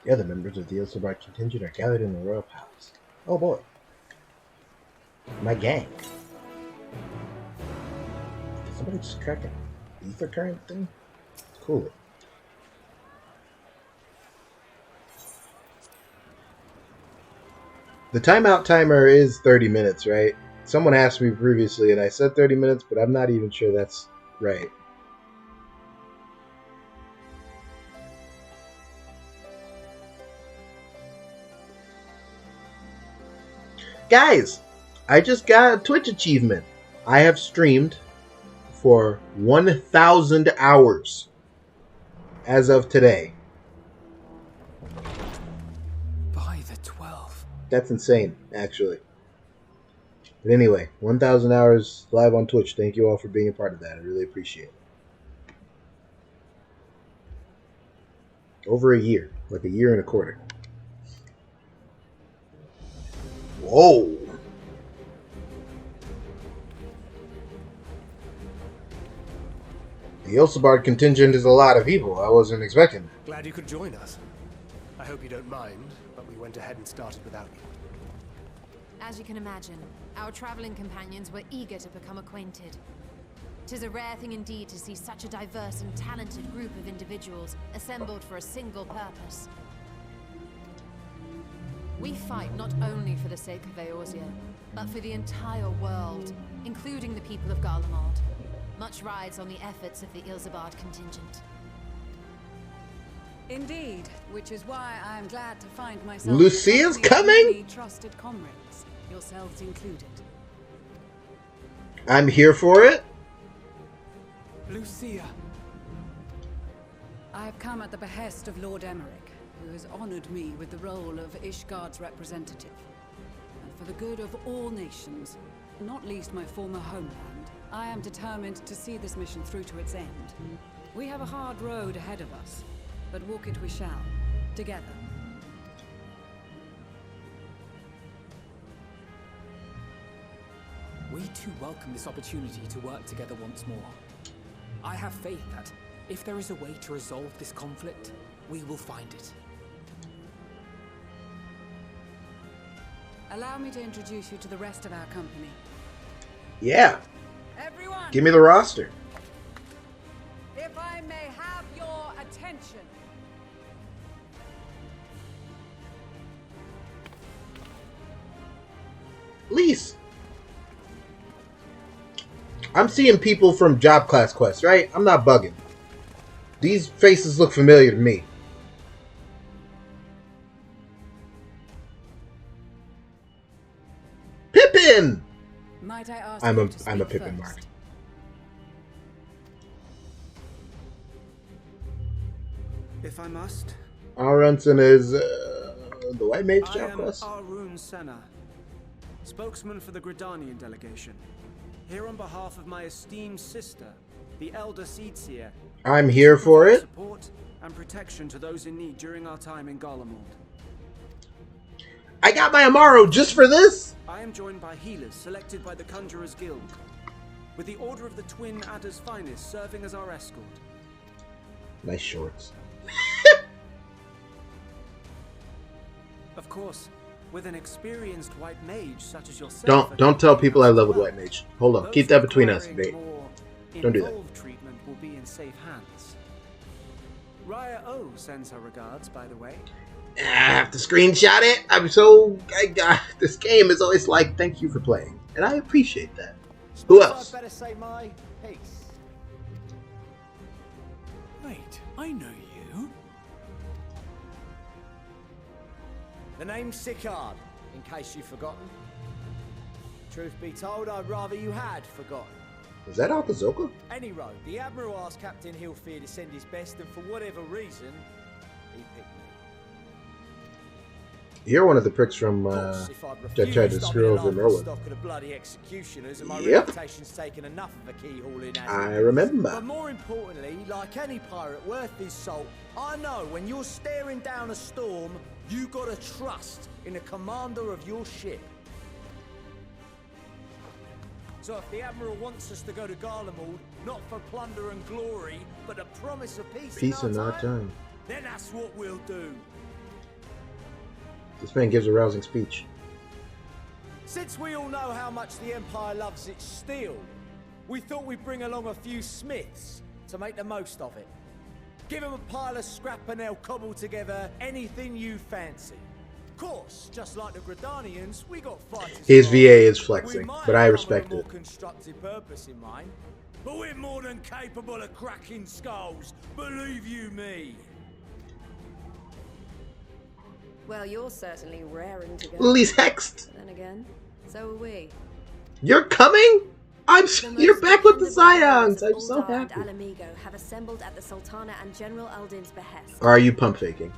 The other members of the Yozora contingent are gathered in the royal palace. Oh boy. My gang. Did somebody just crack an ether current thing? Cool. The timeout timer is 30 minutes, right? Someone asked me previously, and I said 30 minutes, but I'm not even sure that's right. Guys, I just got a Twitch achievement. I have streamed for 1,000 hours as of today. By the 12. That's insane, actually. But anyway, 1,000 hours live on Twitch. Thank you all for being a part of that. I really appreciate it. Over a year. Like a year and a quarter. Whoa! The Ilsabard contingent is a lot of people. I wasn't expecting that. Glad you could join us. I hope you don't mind, but we went ahead and started without you. As you can imagine, our traveling companions were eager to become acquainted. 'Tis a rare thing indeed to see such a diverse and talented group of individuals assembled for a single purpose. We fight not only for the sake of Eorzea, but for the entire world, including the people of Garlemald. Much rides on the efforts of the Ilsabard contingent. Indeed, which is why I am glad to find myself Lucia's in the company of coming? many trusted comrades, yourselves included. I'm here for it. Lucia! I have come at the behest of Lord Emmerich, who has honored me with the role of Ishgard's representative. And for the good of all nations, not least my former homeland, I am determined to see this mission through to its end. We have a hard road ahead of us, but walk it we shall, together. We too welcome this opportunity to work together once more. I have faith that, if there is a way to resolve this conflict, we will find it. Allow me to introduce you to the rest of our company. Yeah. Everyone, Give me the roster. if I may have your attention. Lise. I'm seeing people from Job Class Quest, right? I'm not bugging. These faces look familiar to me. Pippin! Might I ask I'm you a to I'm a speak Pippin first? mark. If I must. Aronson is the White Mage I Job am Quest. Arun Senna, spokesman for the Gridanian delegation. Here on behalf of my esteemed sister, the Elder Seedseer. I'm here for provide it. Support and protection to those in need during our time in Garlemald. I got my Amaro just for this. I am joined by healers selected by the Conjurers Guild, with the Order of the Twin Adder's Finest serving as our escort. Nice shorts. Of course, with an experienced white mage such as yourself. Don't tell people I leveled White Mage. Hold on, keep that between us, babe. Don't do that. Involved treatment will be in safe hands. Raya O sends her regards, by the way. I have to screenshot it. I'm so this game is always like, thank you for playing, and I appreciate that. Who else? I'd better say my piece. Wait, I know you. The name's Sicard, in case you've forgotten. Truth be told, I'd rather you had forgotten. Is that Alpazoka? Any road, the Admiral asked Captain Hillfear to send his best, and for whatever reason, he picked me. You're one of the pricks from Of course, if I'd that tried to refused, I'd screw be over laughing Merlin. stock of the bloody executioners, and my Yep. reputation's taken enough of a keyhole in. I remember. But more importantly, like any pirate worth his salt, I know when you're staring down a storm, you gotta trust in the commander of your ship. So if the Admiral wants us to go to Garlemald, not for plunder and glory, but a promise of peace, Peace in our our time. then that's what we'll do. This man gives a rousing speech. Since we all know how much the Empire loves its steel, we thought we'd bring along a few smiths to make the most of it. Give them a pile of scrap and they'll cobble together anything you fancy. Of course, just like the Gridanians, we got fighters. His VA is flexing, but I respect a more it. constructive purpose in mind. But we're more than capable of cracking skulls, believe you me. Well, you're certainly raring to go. Lily's hexed. Then again, so are we. You're coming? You're back with the Scions. Scions. I'm so happy. And Alamigo have assembled at the Sultana and General Aldin's behest. Are you pump faking?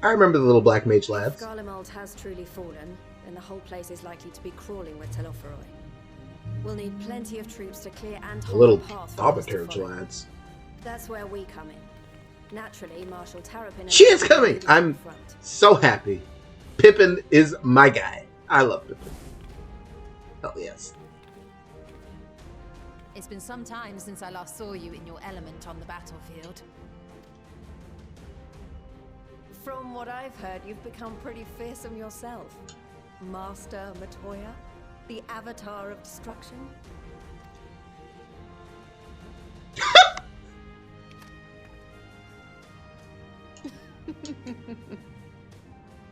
I remember the little black mage lads. If Garlemald has truly fallen, then the whole place is likely to be crawling with Telophoroi. We'll need plenty of troops to clear and The hold little the path for others to thaumaturge follow. lads. That's where we come in. Naturally, Marshal Terrapin... She is coming! I'm so happy. Pippin is my guy. I love Pippin. Hell yes. It's been some time since I last saw you in your element on the battlefield. From what I've heard, you've become pretty fearsome yourself. Master Matoya, the avatar of destruction.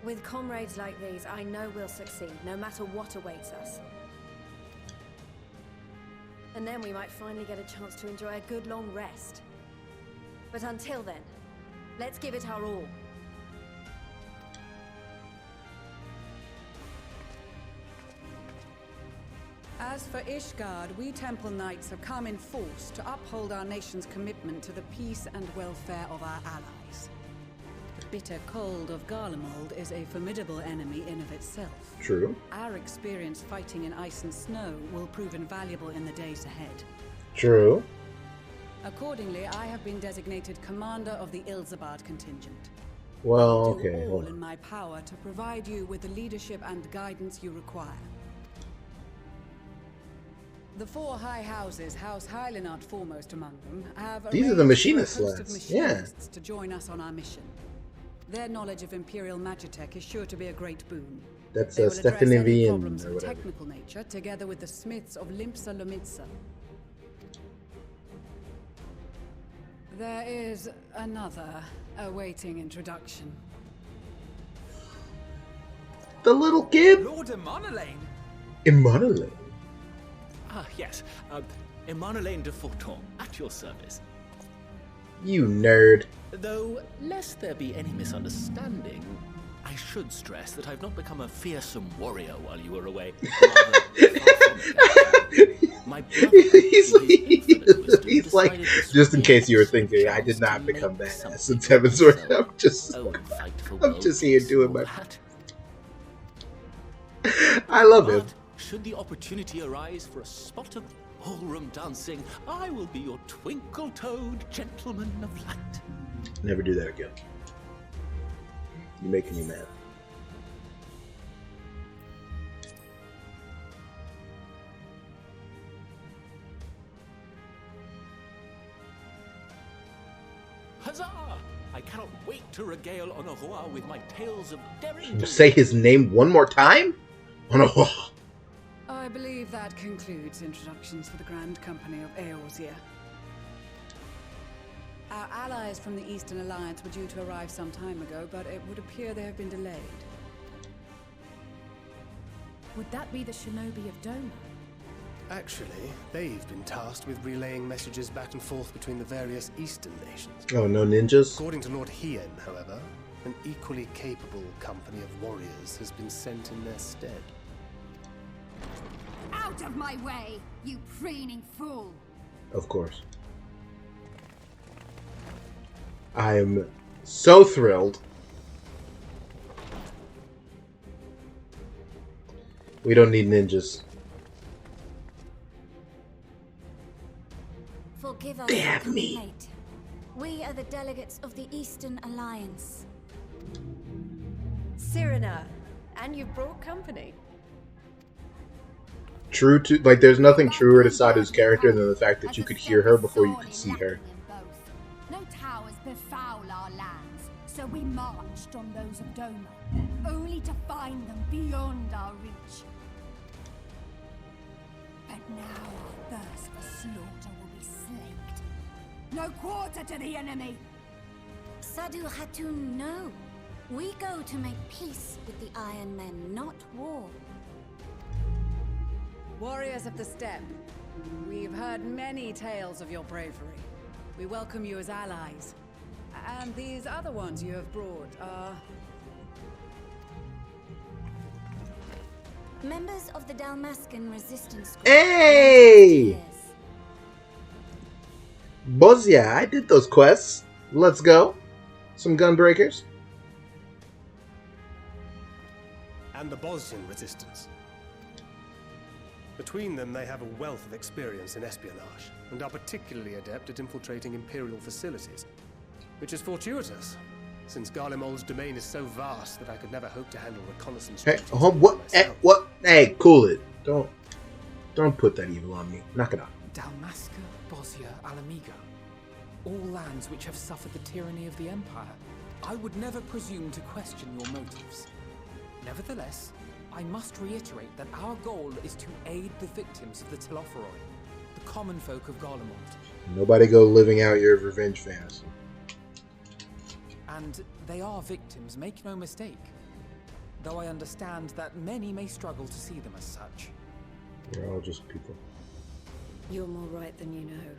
With comrades like these, I know we'll succeed, no matter what awaits us. And then we might finally get a chance to enjoy a good long rest. But until then, let's give it our all. As for Ishgard, we Temple Knights have come in force to uphold our nation's commitment to the peace and welfare of our allies. The bitter cold of Garlemald is a formidable enemy in of itself. True. Our experience fighting in ice and snow will prove invaluable in the days ahead. True. Accordingly, I have been designated commander of the Ilzabard contingent. Well, I'll do okay. all Hold in on. my power to provide you with the leadership and guidance you require. The four high houses, House Hylinard foremost among them, have These are the arranged for a machinist host of lads, yeah. machinists to join us on our mission. Their knowledge of Imperial Magitech is sure to be a great boon. That's They will address Stephanie any Vian problems or of whatever. technical nature, together with the smiths of Limpsa Lomitsa. There is another awaiting introduction. The little kid? Lord Emanolane? Immonolane. Ah, yes. Emanolane de Forton, at your service. You nerd. Though, lest there be any misunderstanding, I should stress that I've not become a fearsome warrior while you were away. Rather, far from it. My brother, he's in his infinite wisdom, he's like, decided to just in case you were spare thinking, I chance did not to become make badass something since Heaven's Sword. himself. I'm just, Oh, fight for I'm world just here peace, doing all my. that. I love him. But should the opportunity arise for a spot of ballroom dancing, I will be your twinkle-toed gentleman of light. Never do that again. You're making me mad. Huzzah! I cannot wait to regale Honoroi with my tales of daring. Say his name one more time? Oh, I believe that concludes introductions for the Grand Company of Eorzea. Our allies from the Eastern Alliance were due to arrive some time ago, but it would appear they have been delayed. Would that be the shinobi of Doma? Actually, they've been tasked with relaying messages back and forth between the various Eastern nations. oh, no ninjas? According to Lord Hien, however, an equally capable company of warriors has been sent in their stead. Out of my way, you preening fool! Of course. I am so thrilled. We don't need ninjas. Forgive us, They have coming me. late. We are the delegates of the Eastern Alliance. Cyrena, and you've brought company. True to, like, there's nothing truer to Sadu's character than the fact that you could hear her before you could see her. No towers befoul our lands. So we marched on those of Doma, only to find them beyond our reach. But now our thirst for slaughter will be slaked. No quarter to the enemy! Sadu Hatun, no. We go to make peace with the Iron Men, not war. Warriors of the Steppe, we've heard many tales of your bravery. We welcome you as allies. And these other ones you have brought are... Members of the Dalmascan resistance group. Hey! Bozia, I did those quests. Let's go. Some gunbreakers. And the Bosnian resistance. Between them, they have a wealth of experience in espionage, and are particularly adept at infiltrating Imperial facilities. Which is fortuitous, since Garlemald's domain is so vast that I could never hope to handle reconnaissance. Hey, what? Hey, cool it. Don't put that evil on me. Knock it off. Dalmasca, Bosnia, Alamiga. All lands which have suffered the tyranny of the Empire. I would never presume to question your motives. Nevertheless, I must reiterate that our goal is to aid the victims of the Telophoroi, the common folk of Garlemald. Nobody go living out your revenge fantasy. And they are victims, make no mistake. Though I understand that many may struggle to see them as such. They're all just people. You're more right than you know.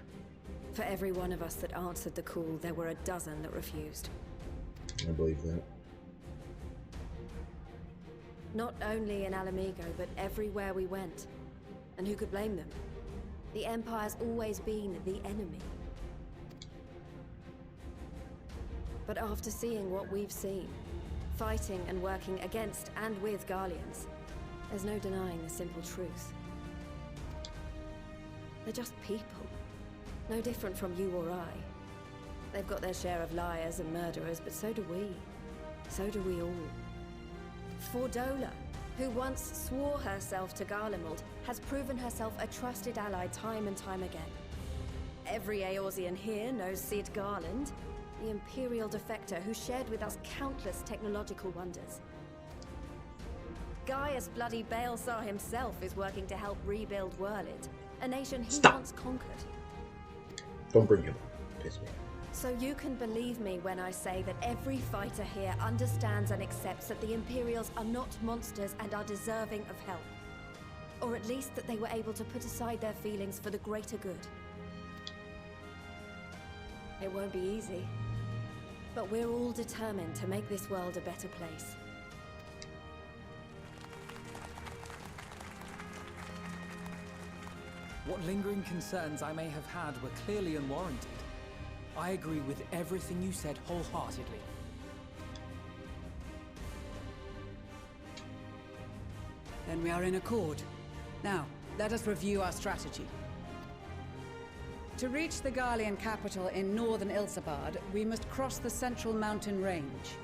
For every one of us that answered the call, there were a dozen that refused. I believe that. Not only in Alamigo, but everywhere we went. And who could blame them? The Empire's always been the enemy. But after seeing what we've seen, fighting and working against and with Garleans, there's no denying the simple truth. They're just people. No different from you or I. They've got their share of liars and murderers, but so do we. So do we all. Fordola, who once swore herself to Garlemald, has proven herself a trusted ally time and time again. Every Eorzean here knows Cid Garland, the Imperial defector who shared with us countless technological wonders. Gaius bloody Baelsar himself is working to help rebuild Werlid, a nation he once conquered. Don't bring him up. Piss me off. So you can believe me when I say that every fighter here understands and accepts that the Imperials are not monsters and are deserving of help. Or at least that they were able to put aside their feelings for the greater good. It won't be easy. But we're all determined to make this world a better place. What lingering concerns I may have had were clearly unwarranted. I agree with everything you said wholeheartedly. Then we are in accord. Now, let us review our strategy. To reach the Garlean capital in northern Ilsabard, we must cross the central mountain range.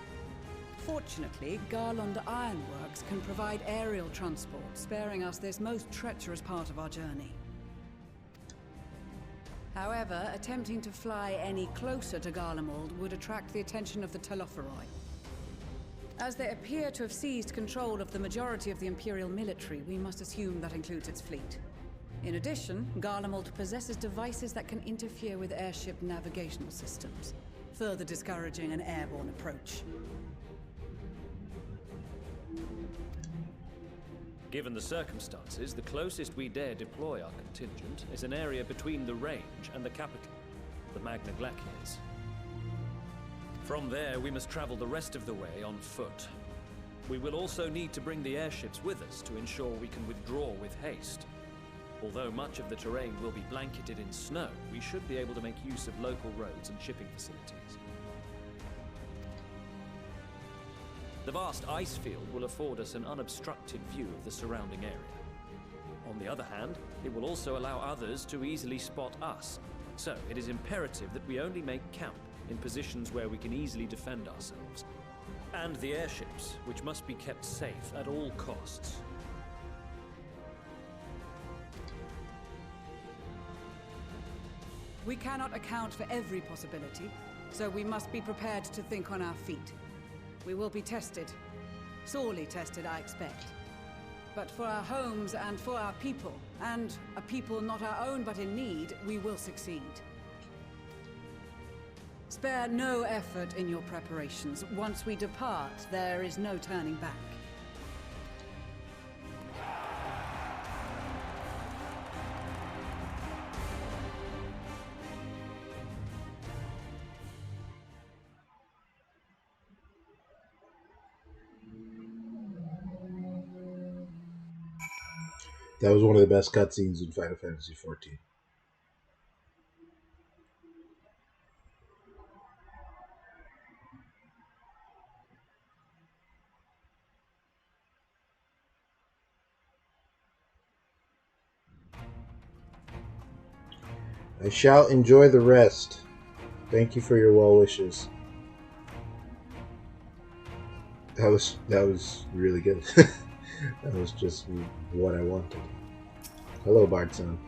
Fortunately, Garlond Ironworks can provide aerial transport, sparing us this most treacherous part of our journey. However, attempting to fly any closer to Garlemald would attract the attention of the Telophoroi. As they appear to have seized control of the majority of the Imperial military, we must assume that includes its fleet. In addition, Garlemald possesses devices that can interfere with airship navigational systems, further discouraging an airborne approach. Given the circumstances, the closest we dare deploy our contingent is an area between the range and the capital, the Magna Glaciers. From there, we must travel the rest of the way on foot. We will also need to bring the airships with us to ensure we can withdraw with haste. Although much of the terrain will be blanketed in snow, we should be able to make use of local roads and shipping facilities. The vast ice field will afford us an unobstructed view of the surrounding area. On the other hand, it will also allow others to easily spot us. So, it is imperative that we only make camp in positions where we can easily defend ourselves. And the airships, which must be kept safe at all costs. We cannot account for every possibility, so we must be prepared to think on our feet. We will be tested. Sorely tested, I expect. But for our homes and for our people, and a people not our own but in need, we will succeed. Spare no effort in your preparations. Once we depart, there is no turning back. That was one of the best cutscenes in Final Fantasy XIV. I shall enjoy the rest. Thank you for your well wishes. That was really good. That was just what I wanted. Hello, Bardson.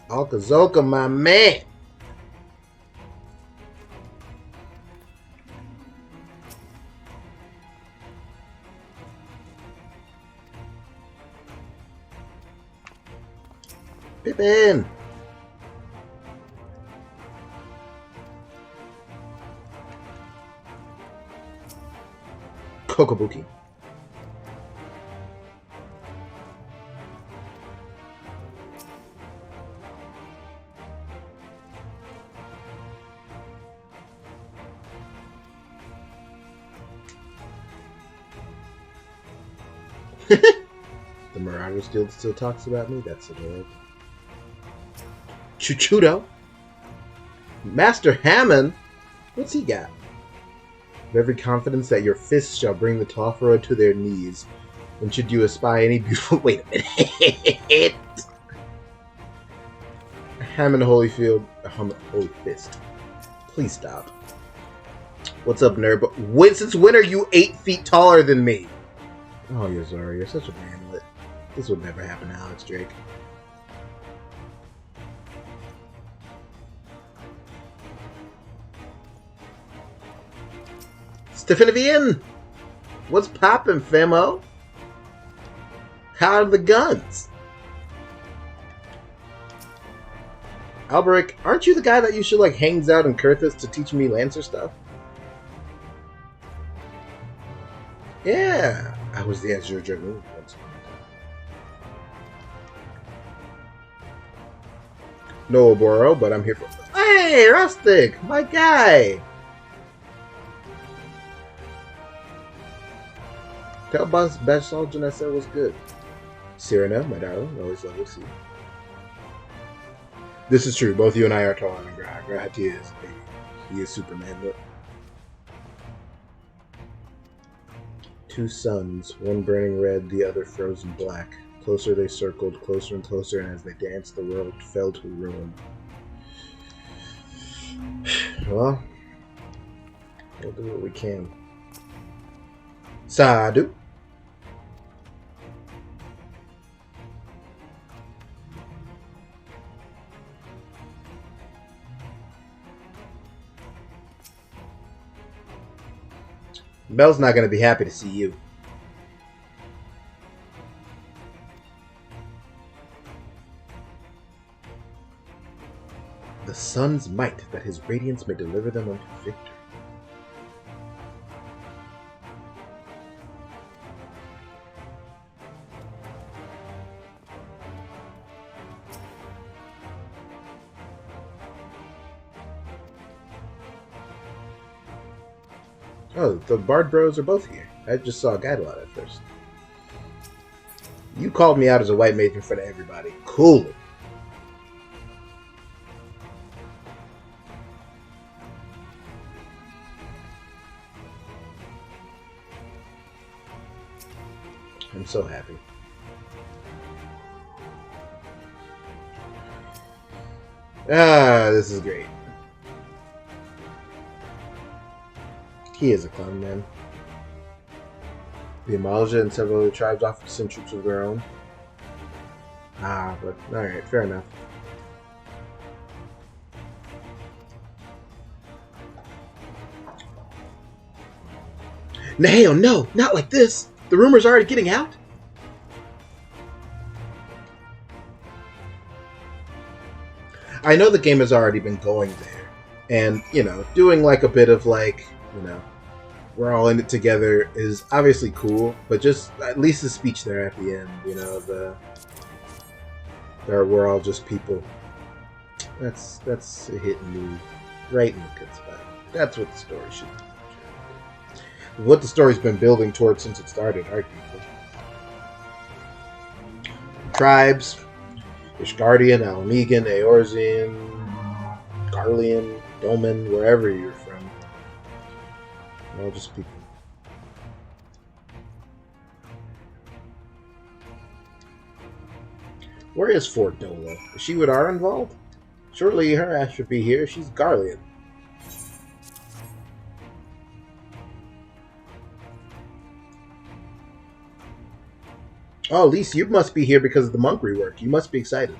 Alkazoka, my man. Pippin! Kokobuki. The Marauder still talks about me? That's adorable. Chuchudo? Master Hammond? What's he got? With every confidence that your fists shall bring the Toffera to their knees, and should you espy any beautiful... Wait a minute. Hammond Holyfield... Holy Fist. Please stop. What's up, nerd? But since when are you 8 feet taller than me? Oh, Yozora, you're such a manlet. This would never happen to Alex Drake. Stefanovian! What's poppin', famo? How are the guns? Alberic, aren't you the guy that usually hangs out in Kurthus to teach me Lancer stuff? Yeah, I was the Azure Dragoon once. No Oboro, but I'm here for... Hey, Rustic! My guy! Tell Boss Bash Sergeant I said was good. Cyrano, my darling, always lovely to see you. This is true. Both you and I are taller than Grog. He is, baby. He is Superman, look. 2 suns, one burning red, the other frozen black. Closer they circled, closer and closer, and as they danced, the world fell to ruin. Well, we'll do what we can. Sadhu. Belle's not going to be happy to see you. The sun's might, that his radiance may deliver them unto victory. Oh, the Bard Bros are both here. I just saw Gadelot at first. You called me out as a white mage in front of everybody. Cool. I'm so happy. Ah, this is great. He is a clown, man. The Amalja and several other tribes offered to send troops of their own. Ah, but alright, fair enough. No, no, not like this! The rumor's already getting out? I know the game has already been going there. And, you know, doing like a bit of like, you know, we're all in it together is obviously cool, but just at least the speech there at the end, you know, we're all just people. That's hitting me right in the good spot. That's what the story should be. What the story's been building towards since it started, arguably. Tribes, Ishgardian, Alamegan, Eorzean, Garlean, Doman, wherever you're from. All just people. Where is Fort Dola? Is she with Arenvald? Surely her ass should be here. She's Garlean. Oh, at least you must be here because of the monk rework. You must be excited.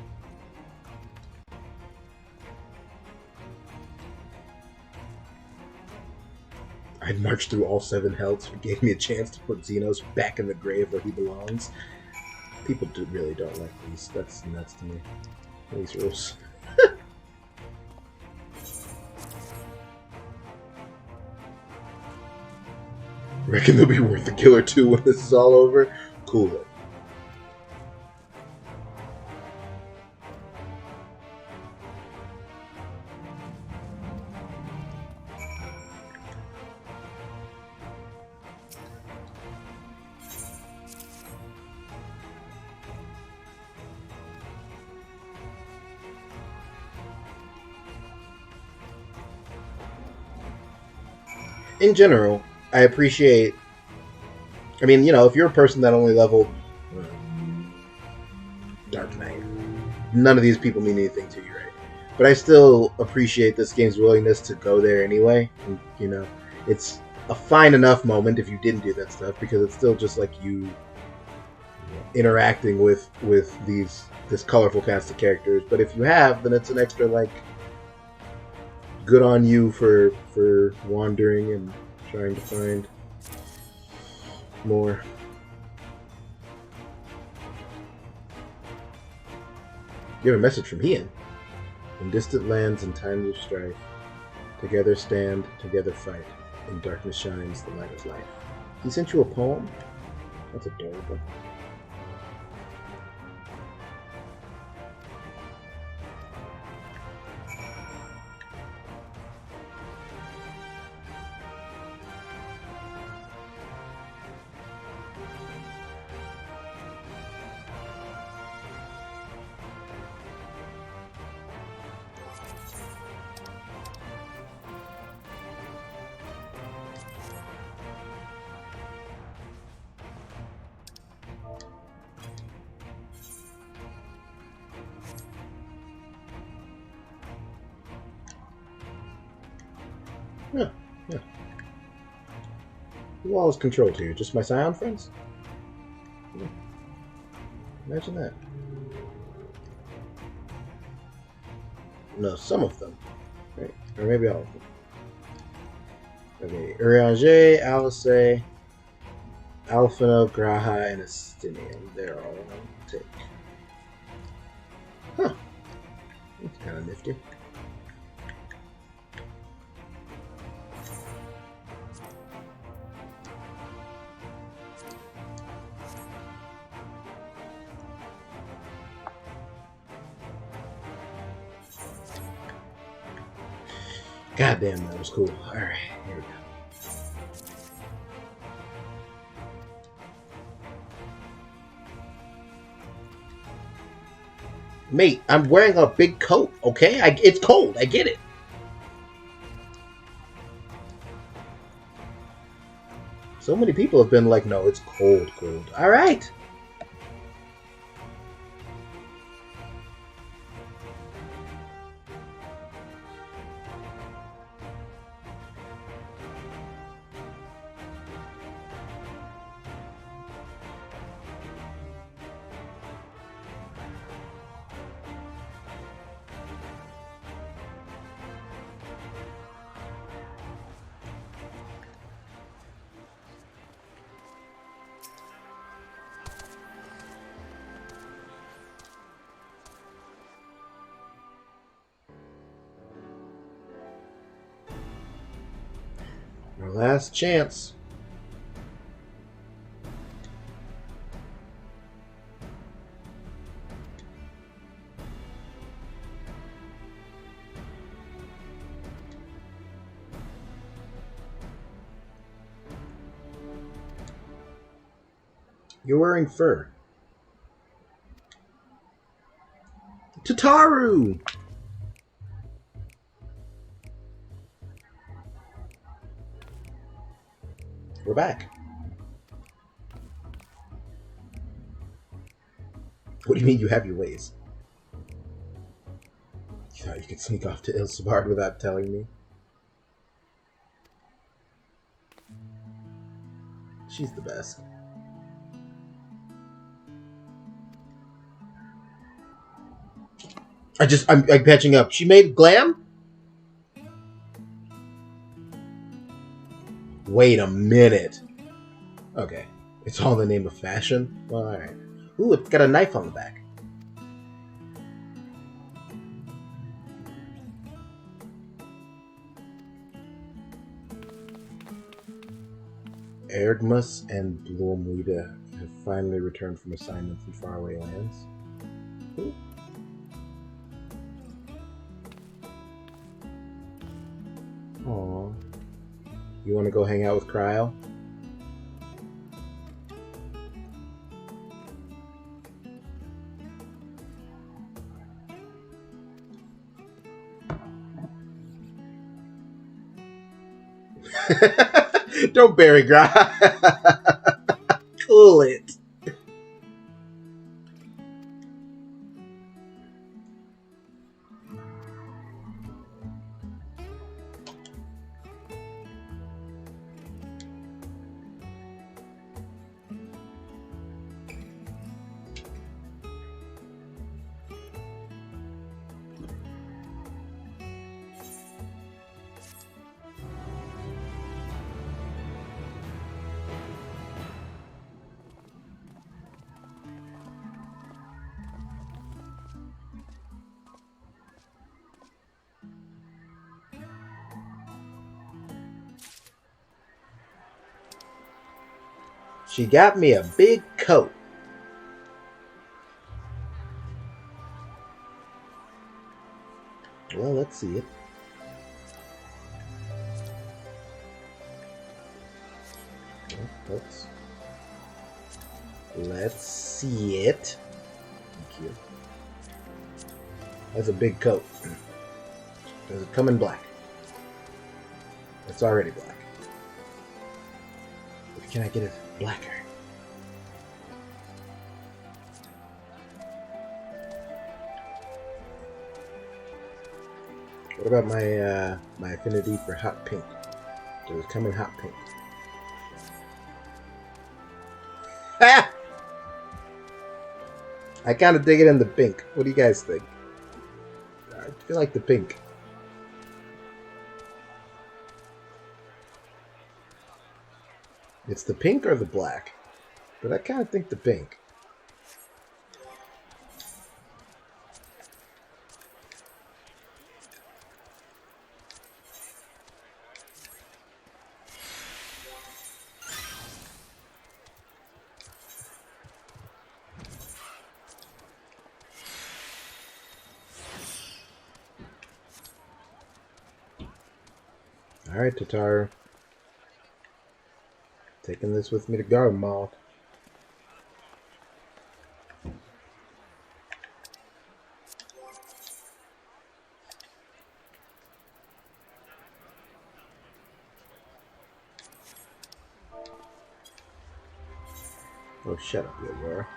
I'd marched through all 7 hells. It gave me a chance to put Xenos back in the grave where he belongs. People really don't like these. That's nuts to me. These rules. Reckon they'll be worth a kill or two when this is all over? Cool it. In general, I appreciate... I mean, you know, if you're a person that only leveled Dark Knight, none of these people mean anything to you, right? But I still appreciate this game's willingness to go there anyway. And, you know, it's a fine enough moment if you didn't do that stuff, because it's still just like you interacting with this colorful cast of characters. But if you have, then it's an extra, like, good on you for wandering and trying to find more. You have a message from Ian. In distant lands and times of strife, together stand, together fight. In darkness shines the light of life. He sent you a poem? That's adorable. Yeah, yeah. Who all is controlled here? Just my Scion friends? Yeah. Imagine that. No, some of them. Right? Or maybe all of them. Okay, Urianger, Alice, Alphino, Graha, and Estinian. They're all on the take. Huh. That's kind of nifty. God damn, that was cool. Alright, here we go. Mate, I'm wearing a big coat, okay? It's cold, I get it. So many people have been like, no, it's cold. Alright. Last chance. You're wearing fur. Tataru! We're back. What do you mean you have your ways? You thought you could sneak off to Ilsabard without telling me? She's the best. I'm patching up. She made glam? Wait a minute. Okay. It's all in the name of fashion? Well, alright. Ooh, it's got a knife on the back. Erdmus and Blomwida have finally returned from assignments in faraway lands. Ooh. Aww. You want to go hang out with Cryo? Don't bury Gra. Cool it. She got me a big coat. Well, let's see it. Let's see it. Thank you. That's a big coat. Does it come in black? It's already black. But can I get it blacker? What about my affinity for hot pink? Does it come in hot pink? Ah! I kind of dig it in the pink. What do you guys think? I feel like the pink. It's the pink or the black, but I kind of think the pink. Alright, Tataru. Taking this with me to Garden Mall. Oh, shut up, Yozora.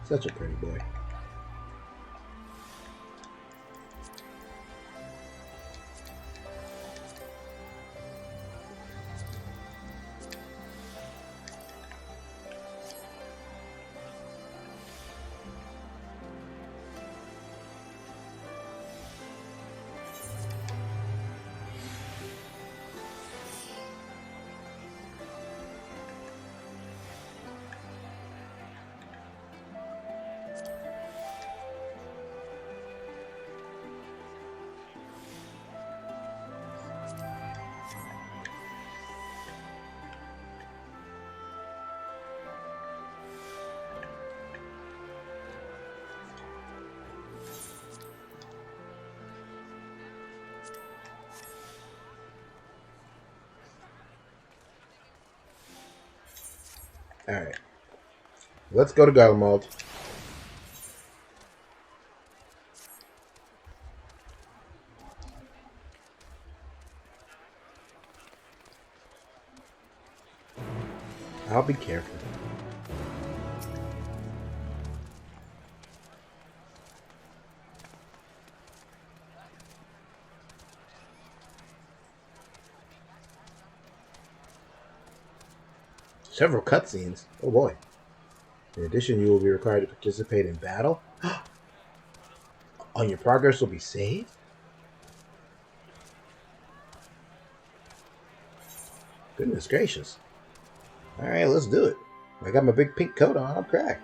Such a pretty boy. Alright. Let's go to Garlemald. I'll be careful. Several cutscenes. Oh boy. In addition, you will be required to participate in battle. On your progress will be saved? Goodness gracious. Alright, let's do it. I got my big pink coat on. I'm cracked.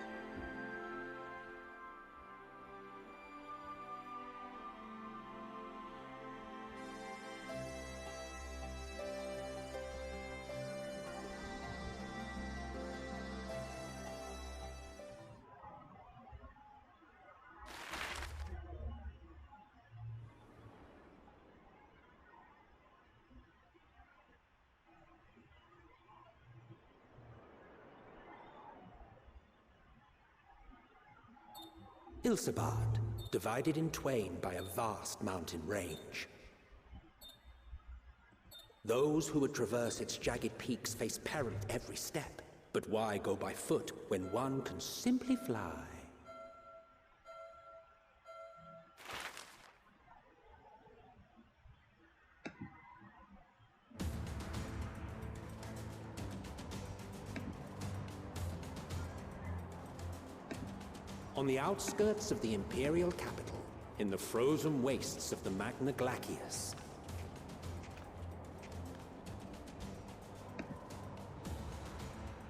Ilsebard, divided in twain by a vast mountain range. Those who would traverse its jagged peaks face peril at every step. But why go by foot when one can simply fly? On the outskirts of the Imperial capital, in the frozen wastes of the Magna Glacius,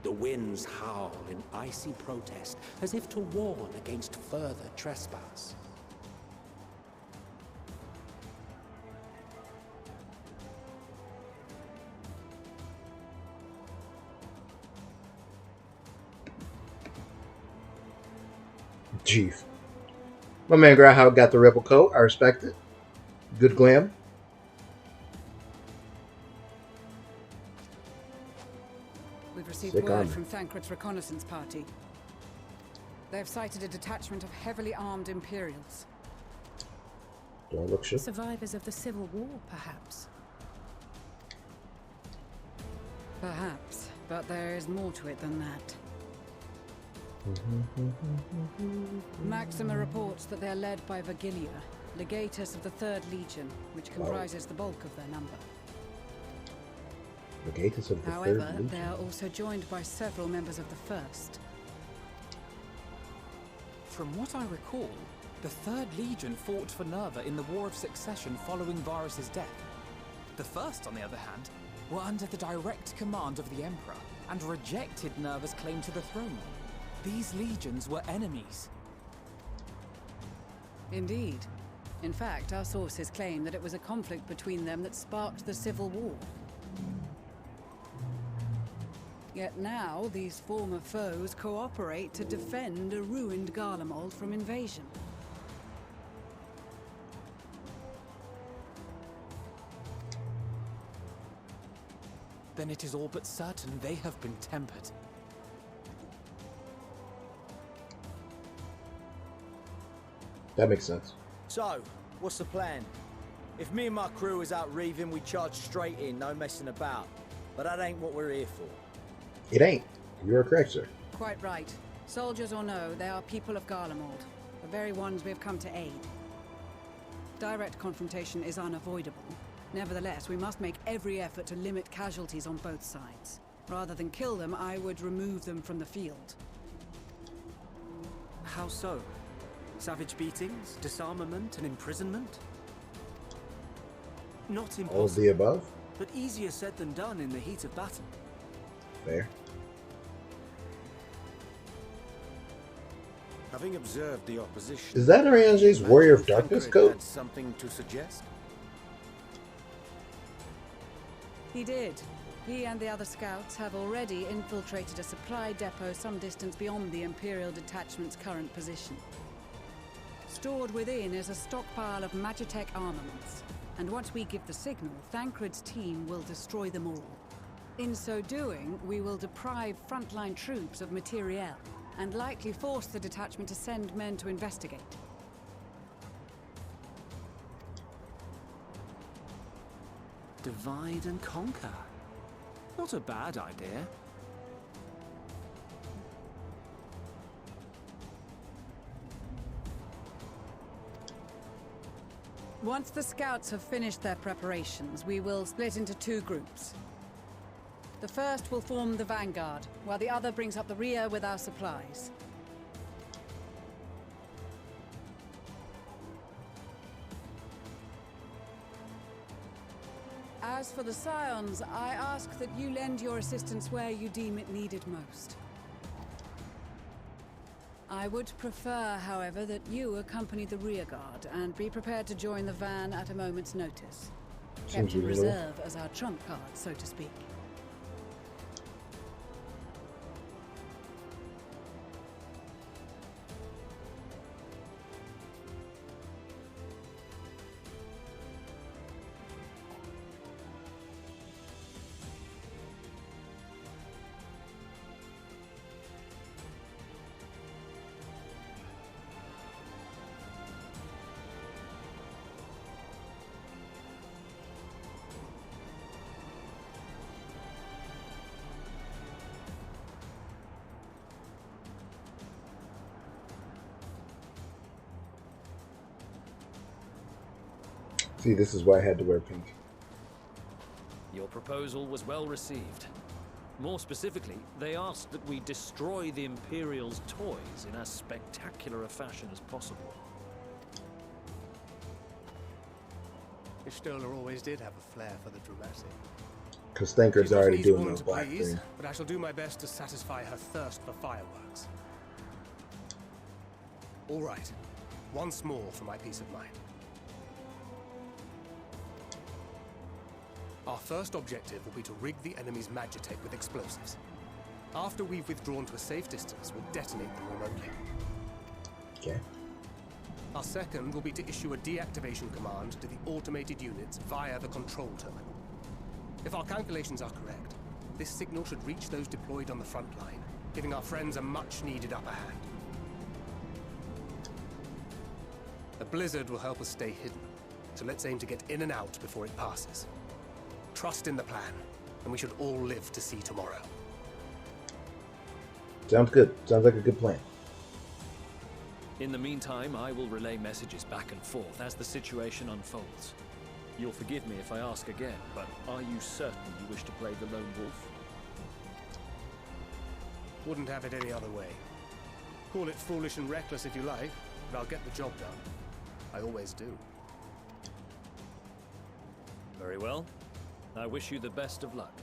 the winds howl in icy protest, as if to warn against further trespass. Chief. My man Graham got the rebel coat. I respect it. Good glam. We've received Sick word armor. from Thancred's reconnaissance party. They have sighted a detachment of heavily armed Imperials. Do I look shit? Survivors of the Civil War, perhaps. Perhaps, but there is more to it than that. Maxima reports that they are led by Vergilia, legatus of the 3rd Legion, which comprises the bulk of their number. Legatus of the However, 3rd Legion. they are also joined by several members of the 1st. From what I recall, the 3rd Legion fought for Nerva in the War of Succession following Varus' death. The 1st, on the other hand, were under the direct command of the Emperor and rejected Nerva's claim to the throne. These legions were enemies. Indeed. In fact, our sources claim that it was a conflict between them that sparked the Civil War. Yet now, these former foes cooperate to defend a ruined Garlemald from invasion. Then it is all but certain they have been tempered. That makes sense. So, what's the plan? If me and my crew is out reaving, we charge straight in, no messing about. But that ain't what we're here for. It ain't. You are correct, sir. Quite right. Soldiers or no, they are people of Garlemald, the very ones we have come to aid. Direct confrontation is unavoidable. Nevertheless, we must make every effort to limit casualties on both sides. Rather than kill them, I would remove them from the field. How so? Savage beatings, disarmament, and imprisonment? Not impossible. All of the above? But easier said than done in the heat of battle. Fair. Having observed the opposition, Is that Ariange's Warrior of Darkness Tancred coat? had something to suggest? He did. He and the other scouts have already infiltrated a supply depot some distance beyond the Imperial detachment's current position. Stored within is a stockpile of Magitech armaments, and once we give the signal, Thancred's team will destroy them all. In so doing, we will deprive frontline troops of materiel, and likely force the detachment to send men to investigate. Divide and conquer. Not a bad idea. Once the scouts have finished their preparations, we will split into 2 groups. The first will form the vanguard, while the other brings up the rear with our supplies. As for the Scions, I ask that you lend your assistance where you deem it needed most. I would prefer, however, that you accompany the rearguard and be prepared to join the van at a moment's notice. Kept in reserve as our trump card, so to speak. See, this is why I had to wear pink. Your proposal was well received. More specifically, they asked that we destroy the Imperial's toys in as spectacular a fashion as possible. Ishtola always did have a flair for the dramatic. Because Thinker's already doing the the black thing. But I shall do my best to satisfy her thirst for fireworks. All right. Once more for my peace of mind. Our first objective will be to rig the enemy's Magitech with explosives. After we've withdrawn to a safe distance, we'll detonate them remotely. Okay. Our second will be to issue a deactivation command to the automated units via the control terminal. If our calculations are correct, this signal should reach those deployed on the front line, giving our friends a much-needed upper hand. The blizzard will help us stay hidden, so let's aim to get in and out before it passes. Trust in the plan, and we should all live to see tomorrow. Sounds good. Sounds like a good plan. In the meantime, I will relay messages back and forth as the situation unfolds. You'll forgive me if I ask again, but are you certain you wish to play the lone wolf? Wouldn't have it any other way. Call it foolish and reckless if you like, but I'll get the job done. I always do. Very well. I wish you the best of luck.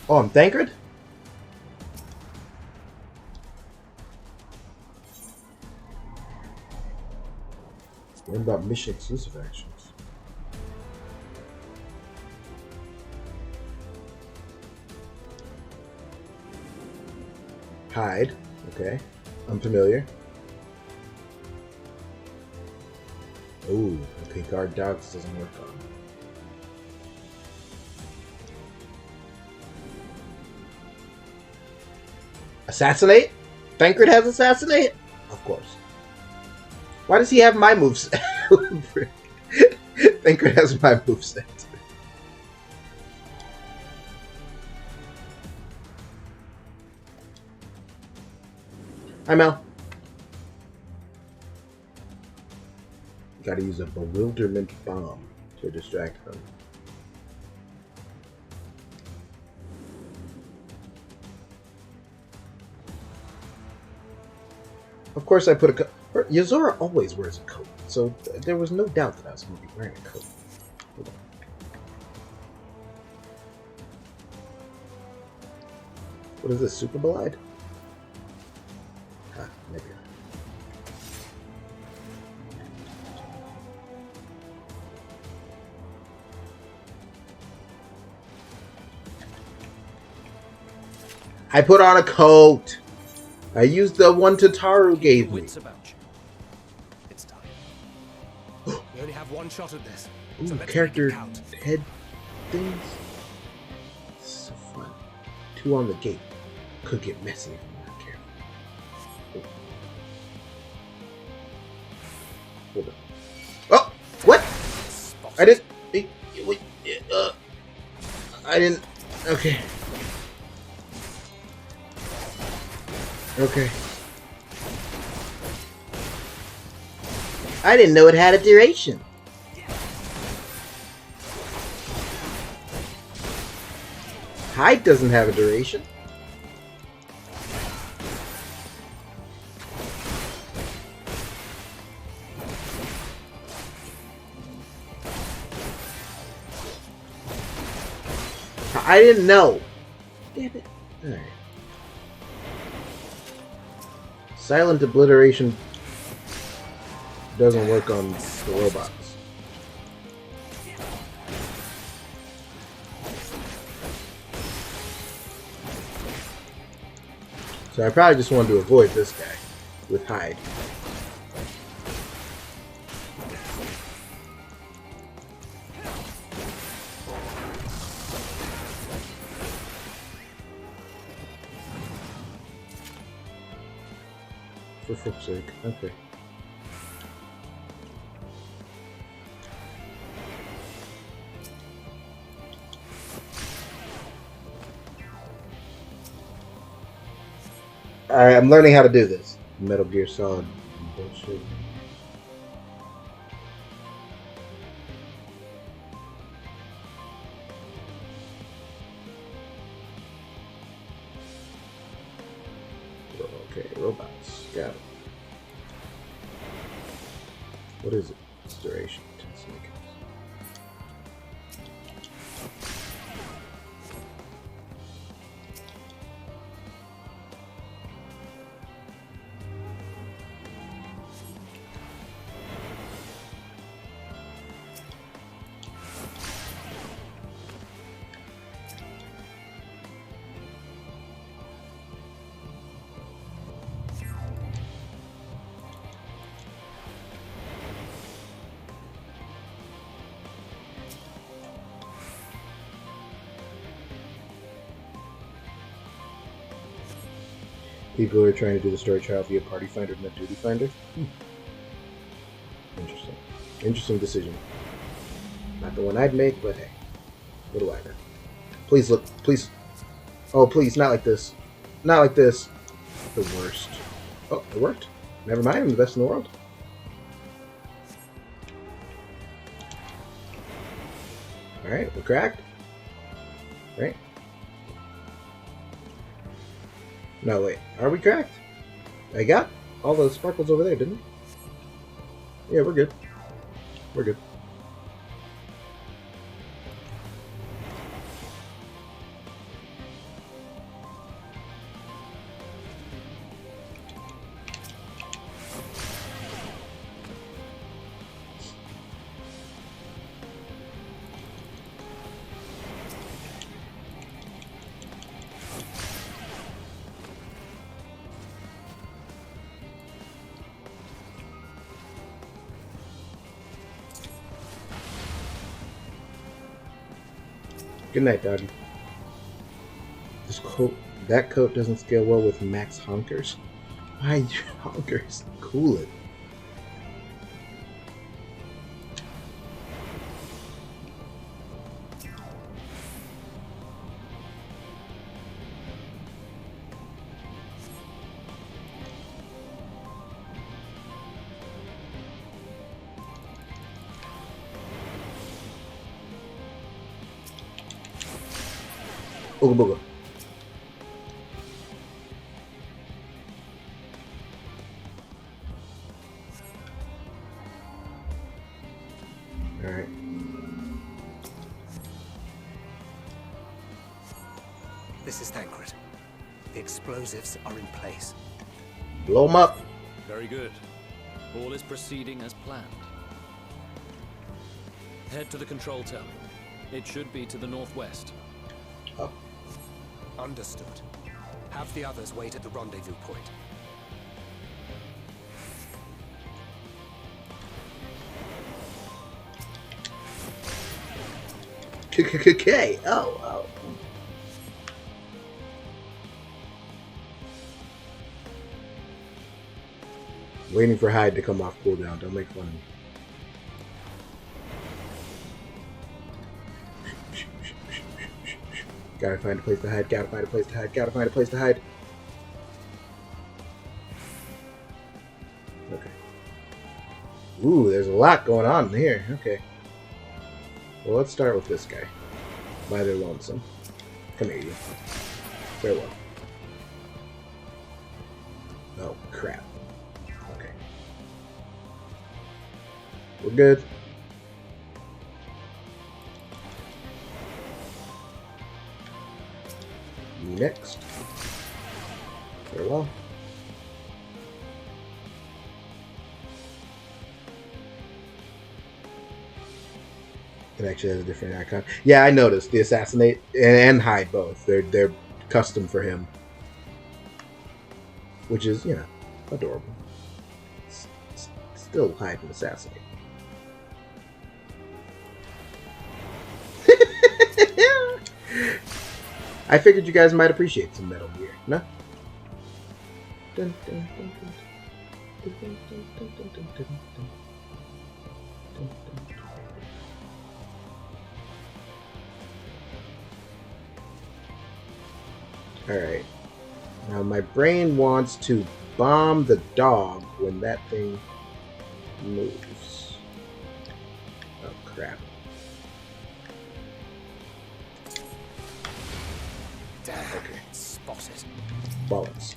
Oh, I'm Thancred? What about mission exclusive actions? Hide. Okay. Unfamiliar. Ooh, okay, guard dogs doesn't work on. Assassinate? Thancred has assassinate? Of course. Why does he have my moveset? Thancred has my moveset. Hi, Mel. Gotta use a bewilderment bomb to distract them. Of course, I put a coat. Yozora always wears a coat, so there was no doubt that I was going to be wearing a coat. Hold on. What is this, Super Belide? Ah, maybe. I put on a coat. I used the one Tataru gave me. Wits about you. It's time. We only have one shot at this. Ooh, So let's character make it count. head things. So fun. 2 on the gate. Could get messy if I'm not careful. Hold on. Oh! What? I didn't. I didn't. Okay. Okay. I didn't know it had a duration. Hide doesn't have a duration. I didn't know. Damn it. Alright. Silent obliteration doesn't work on the robots. So I probably just wanted to avoid this guy with hide. For fuck's sake. Okay. Alright, I'm learning how to do this. Metal Gear Solid bullshit. Okay, robots. Got it. What is it? It's duration. 10 seconds. People are trying to do the story trial via Party Finder, not Duty Finder. Interesting. Interesting decision. Not the one I'd make, but hey. What do I know? Please look. Please. Oh, please. Not like this. Not like this. The worst. Oh, it worked. Never mind. I'm the best in the world. Alright, we're cracked. Right? No, wait. Are we cracked? I got all the sparkles over there, didn't I? Yeah, we're good. We're good. Good night, doggy. This coat, that coat doesn't scale well with max honkers. Why honkers? Cool it. Ooga booga. The explosives are in place. Blow them up. Very good. All is proceeding as planned. Head to the control tower. It should be to the northwest. Oh. Understood. Have the others wait at the rendezvous point. Okay. Oh. Waiting for Hyde to come off cooldown. Don't make fun of me. Gotta find a place to hide. Gotta find a place to hide. Gotta find a place to hide. Okay. Ooh, there's a lot going on here. Okay. Well, let's start with this guy. By their lonesome. Come here, you. Farewell. Oh, crap. Okay. We're good. Next. Farewell. It actually has a different icon. Yeah, I noticed. The assassinate and hide both. They're custom for him. Which is, adorable. Still hide and assassinate. I figured you guys might appreciate some Metal Gear, no? Dun, dun, dun, dun. Dun, dun, dun, dun, dun, dun, dun, dun. Dun, dun, dun. Alright. Now my brain wants to bomb the dog when that thing moves. Oh crap. Damn, okay. Spotted. Bullets.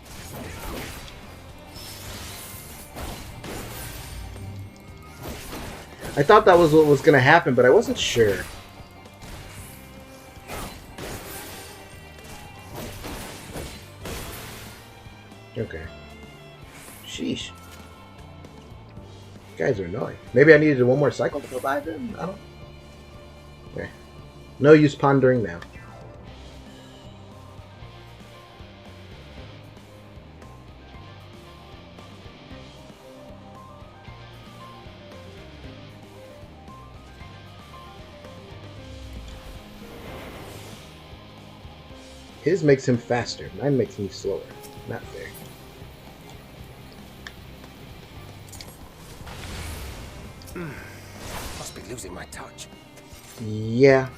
I thought that was what was going to happen, but I wasn't sure. Okay. Sheesh. Guys are annoying. Maybe I needed one more cycle to go by them? I don't... Okay. No use pondering now. His makes him faster. Mine makes me slower. Not fair. Must be losing my touch. Yeah.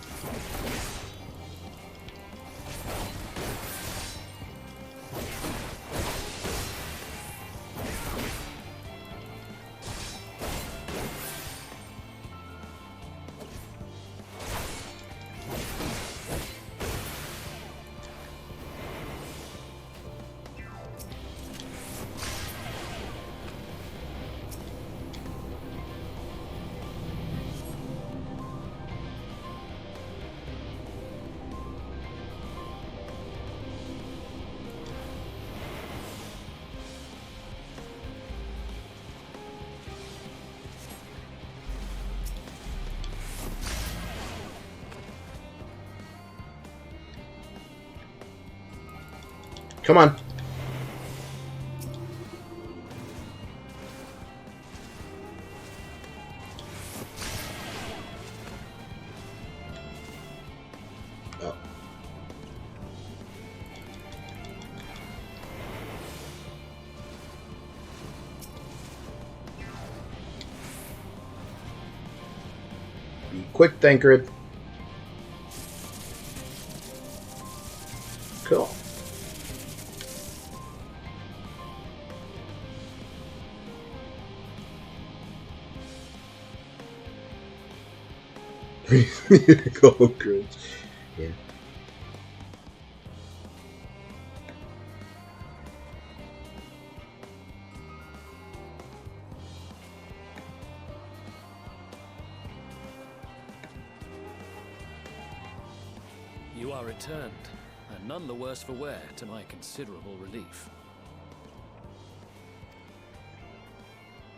Come on. Oh. Be quick, Thancred. Cool. Gold cringe. Yeah. You are returned, and and none the worse for wear, to my considerable relief.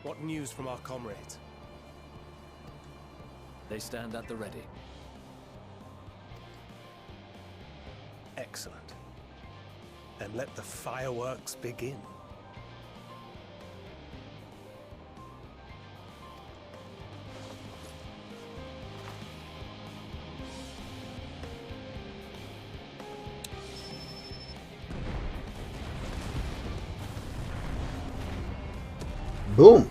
What news from our comrades? They stand at the ready. Excellent. Then let the fireworks begin. Boom.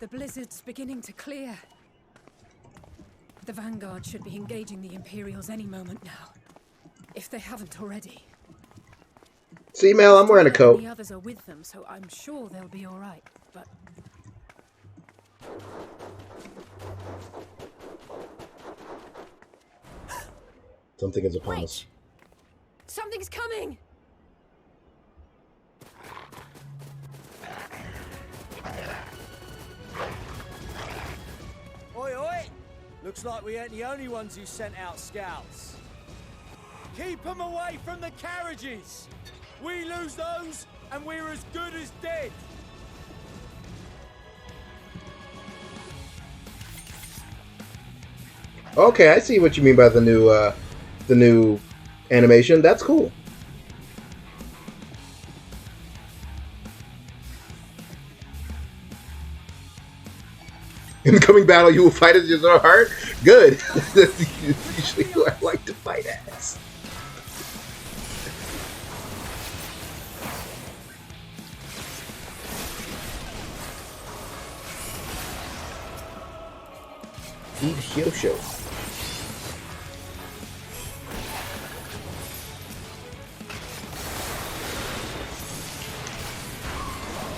The blizzard's beginning to clear. The Vanguard should be engaging the Imperials any moment now, if they haven't already. See, Mel, I'm wearing a coat. The others are with them, so I'm sure they'll be all right. But Something is upon us. Something's coming! Oi, oi! Looks like we ain't the only ones who sent out scouts. Keep them away from the carriages! We lose those, and we're as good as dead! Okay, I see what you mean by the new animation. That's cool. In the coming battle, you will fight as Yozora Heart? Good. That's usually who I like to fight as. Eat Hyosho.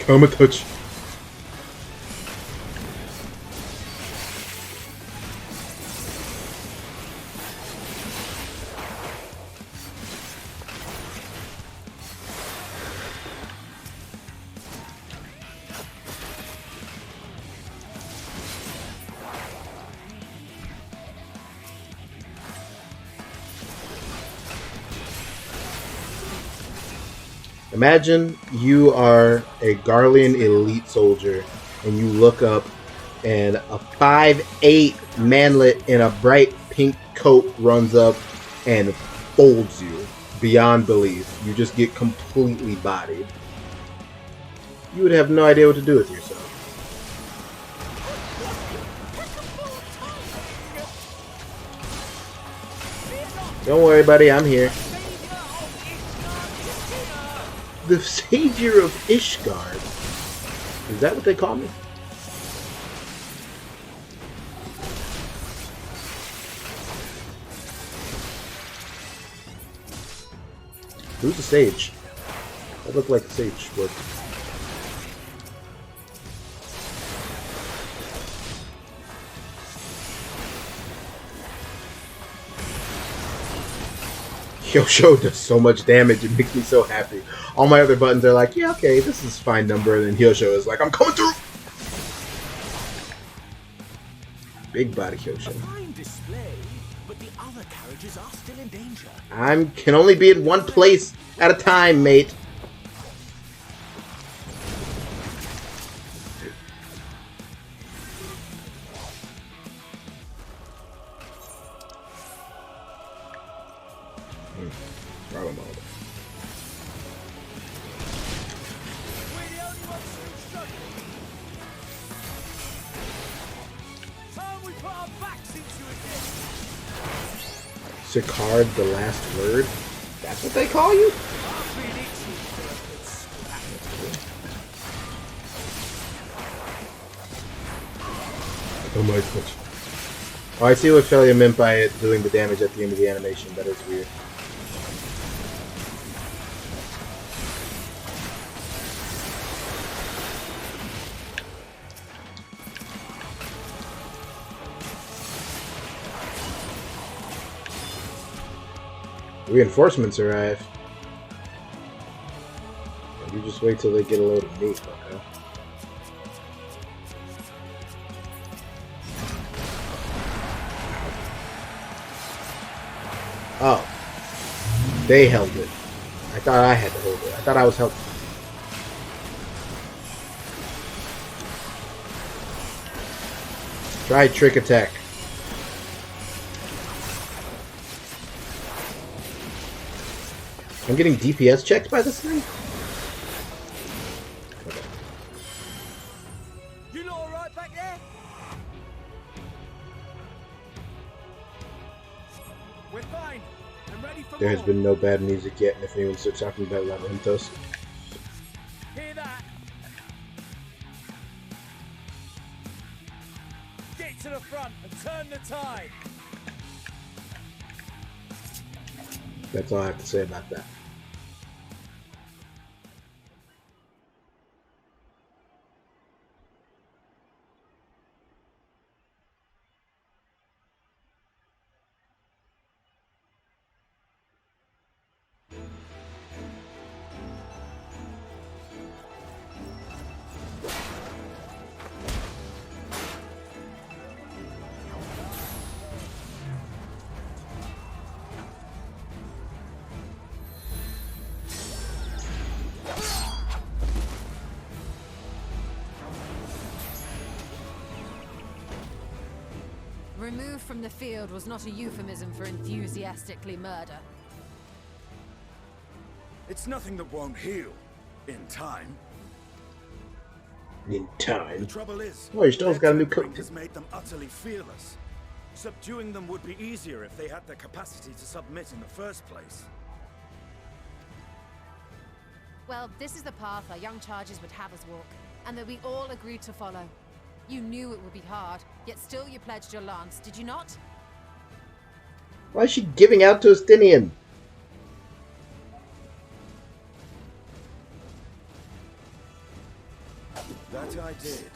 Come a touch. Imagine you are a Garlean elite soldier and you look up and a 5'8" manlet in a bright pink coat runs up and folds you beyond belief. You just get completely bodied. You would have no idea what to do with yourself. Don't worry, buddy, I'm here. The Savior of Ishgard. Is that what they call me? Who's the sage? I look like a sage would. Hyosho does so much damage, it makes me so happy. All my other buttons are like, yeah, okay, this is a fine number, and then Hyosho is like, I'm coming through! Big body Hyosho. A fine display, but the other carriages are still in danger. I can only be in one place at a time, mate. Sicard, the last word? That's what they call you? Oh my gosh. Oh, I see what Felia meant by it doing the damage at the end of the animation. That is weird. Reinforcements arrive. You just wait till they get a load of meat, okay? Oh. They held it. I thought I had to hold it. I thought I was helping. Try trick attack. I'm getting DPS checked by this thing? Okay. You lot alright back there? We're fine. I'm ready for There has more. been no bad music yet, and if anyone starts talking about Lamentos. Hear that? Get to the front and turn the tide. That's all I have to say about that. Removed from the field was not a euphemism for enthusiastically murder. It's nothing that won't heal. In time. In time. The trouble is, Oh, you still got a new their cook. has made them utterly fearless. Subduing them would be easier if they had the capacity to submit in the first place. Well, this is the path our young charges would have us walk, and that we all agreed to follow. You knew it would be hard, yet still you pledged your lance, did you not? Why is she giving out to Estinian? That I did.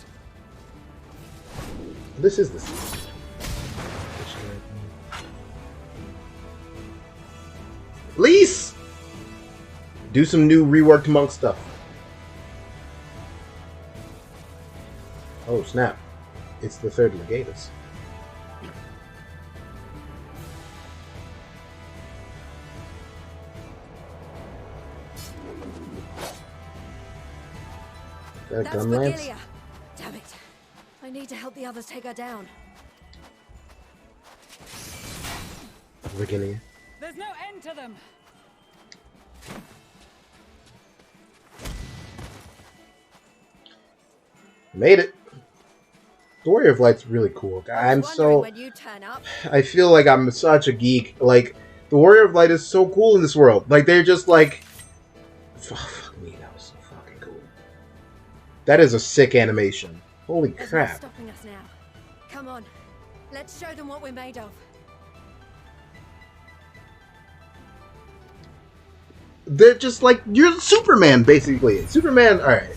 This is the season. Lise! Do some new reworked monk stuff. Oh snap. It's the third Legatus. Got a That's gun lance? Virgilia. Damn it. I need to help the others take her down. Virginia. There's no end to them. Made it. The Warrior of Light's really cool. I'm so... When you turn up. I feel like I'm such a geek. Like, the Warrior of Light is so cool in this world. Like, they're just like... Fuck me, that was so fucking cool. That is a sick animation. Holy There's no crap. stopping us now. Come on. Let's show them what we're made of. They're just like, you're Superman, basically. Superman, alright.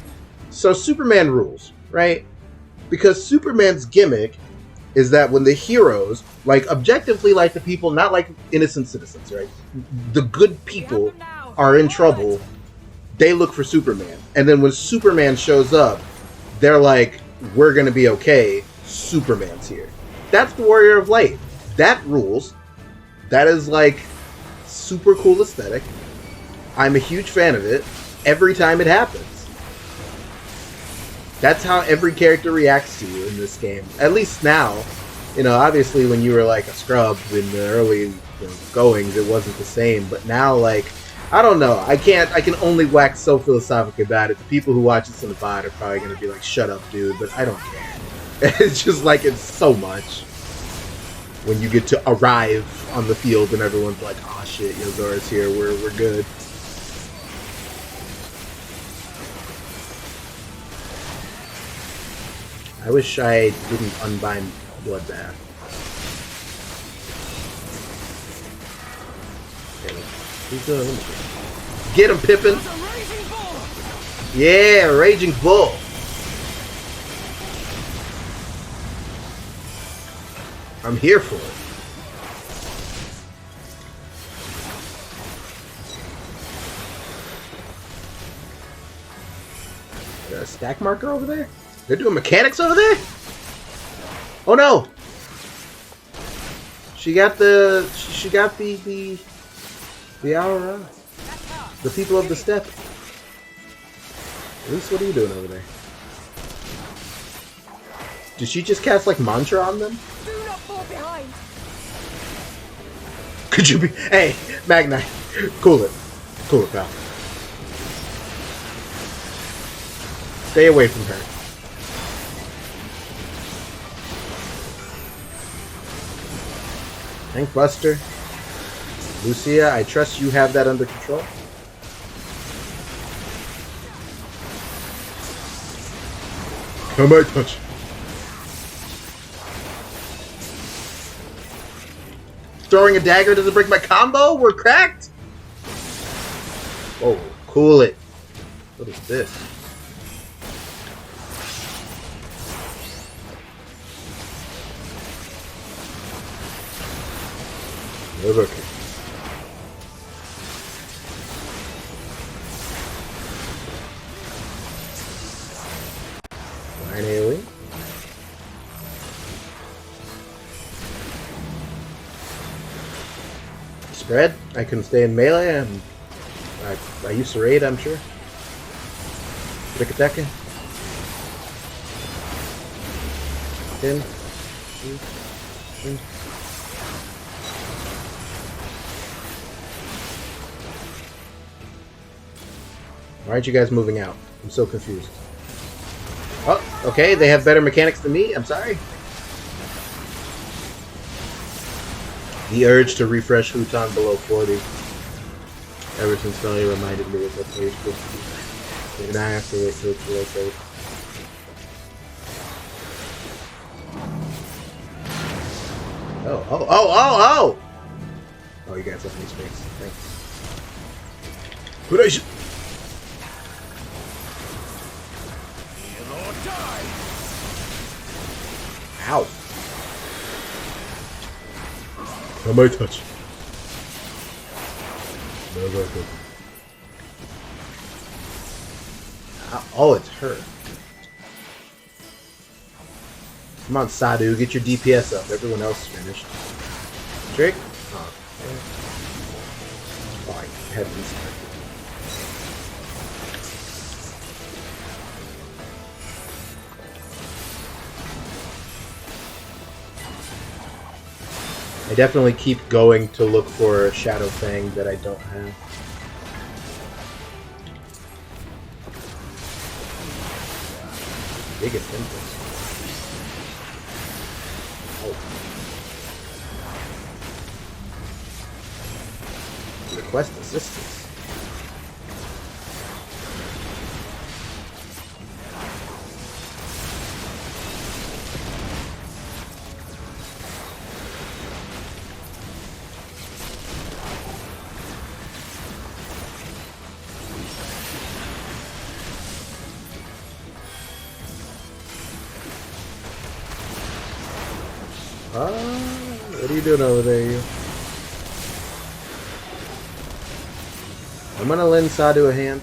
So Superman rules, right? Because Superman's gimmick is that when the heroes, like, objectively like the people, not like innocent citizens, right? The good people are in trouble, they look for Superman. And then when Superman shows up, they're like, we're gonna be okay, Superman's here. That's the Warrior of Light. That rules. That is, like, super cool aesthetic. I'm a huge fan of it every time it happens. That's how every character reacts to you in this game. At least now. You know, obviously when you were like a scrub in the early goings, it wasn't the same. But now, like, I don't know. I can only wax so philosophic about it. The people who watch this in the VOD are probably going to be like, shut up, dude. But I don't care. It's just like, it's so much. When you get to arrive on the field and everyone's like, oh shit, Yozora's here, we're good. I wish I didn't unbind Bloodbath. Get him, Pippin! Yeah, Raging Bull! I'm here for it. stack marker over there? They're doing mechanics over there? Oh no! She got the Aura. The people of the steppe. At least what are you doing over there? Did she just cast like mantra on them? Do not fall behind. Could you be? Hey, Magnite, cool it, pal. Stay away from her. Tank Buster, Lucia, I trust you have that under control. Come my touch. Throwing a dagger doesn't break my combo? We're cracked? Oh, cool it. What is this? Okay. Fine AoE. Spread. I can stay in melee. And I used to raid, I'm sure. Rikateka. In. In. Why aren't you guys moving out? I'm so confused. Oh, okay, they have better mechanics than me? I'm sorry. The urge to refresh Huton below 40. Ever since Tony reminded me of what they were supposed to do. Maybe now I have to wait till it's rotate. Oh! Oh, you guys left me space. Thanks. But I should... Ow. How may I touch? No, no, no. Oh, it's her. Come on, Sadu, get your DPS up. Everyone else is finished. Drake? Oh, okay. Oh, I had restart. I definitely keep going to look for a Shadow Fang that I don't have. Biggest impulse. Oh. Request assistance. What are you doing over there, you? I'm gonna lend Sadu a hand.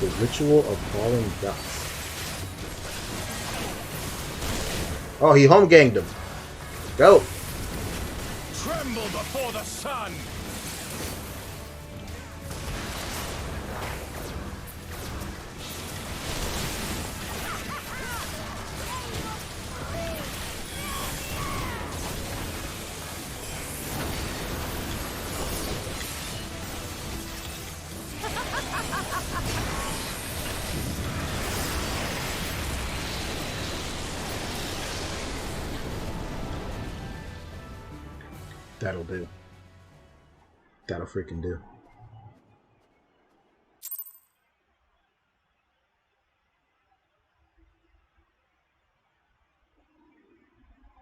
The Ritual of Falling Dust. Oh, he home ganged him. Go! Tremble before the sun! That'll do. That'll freaking do.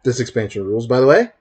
This expansion rules, by the way.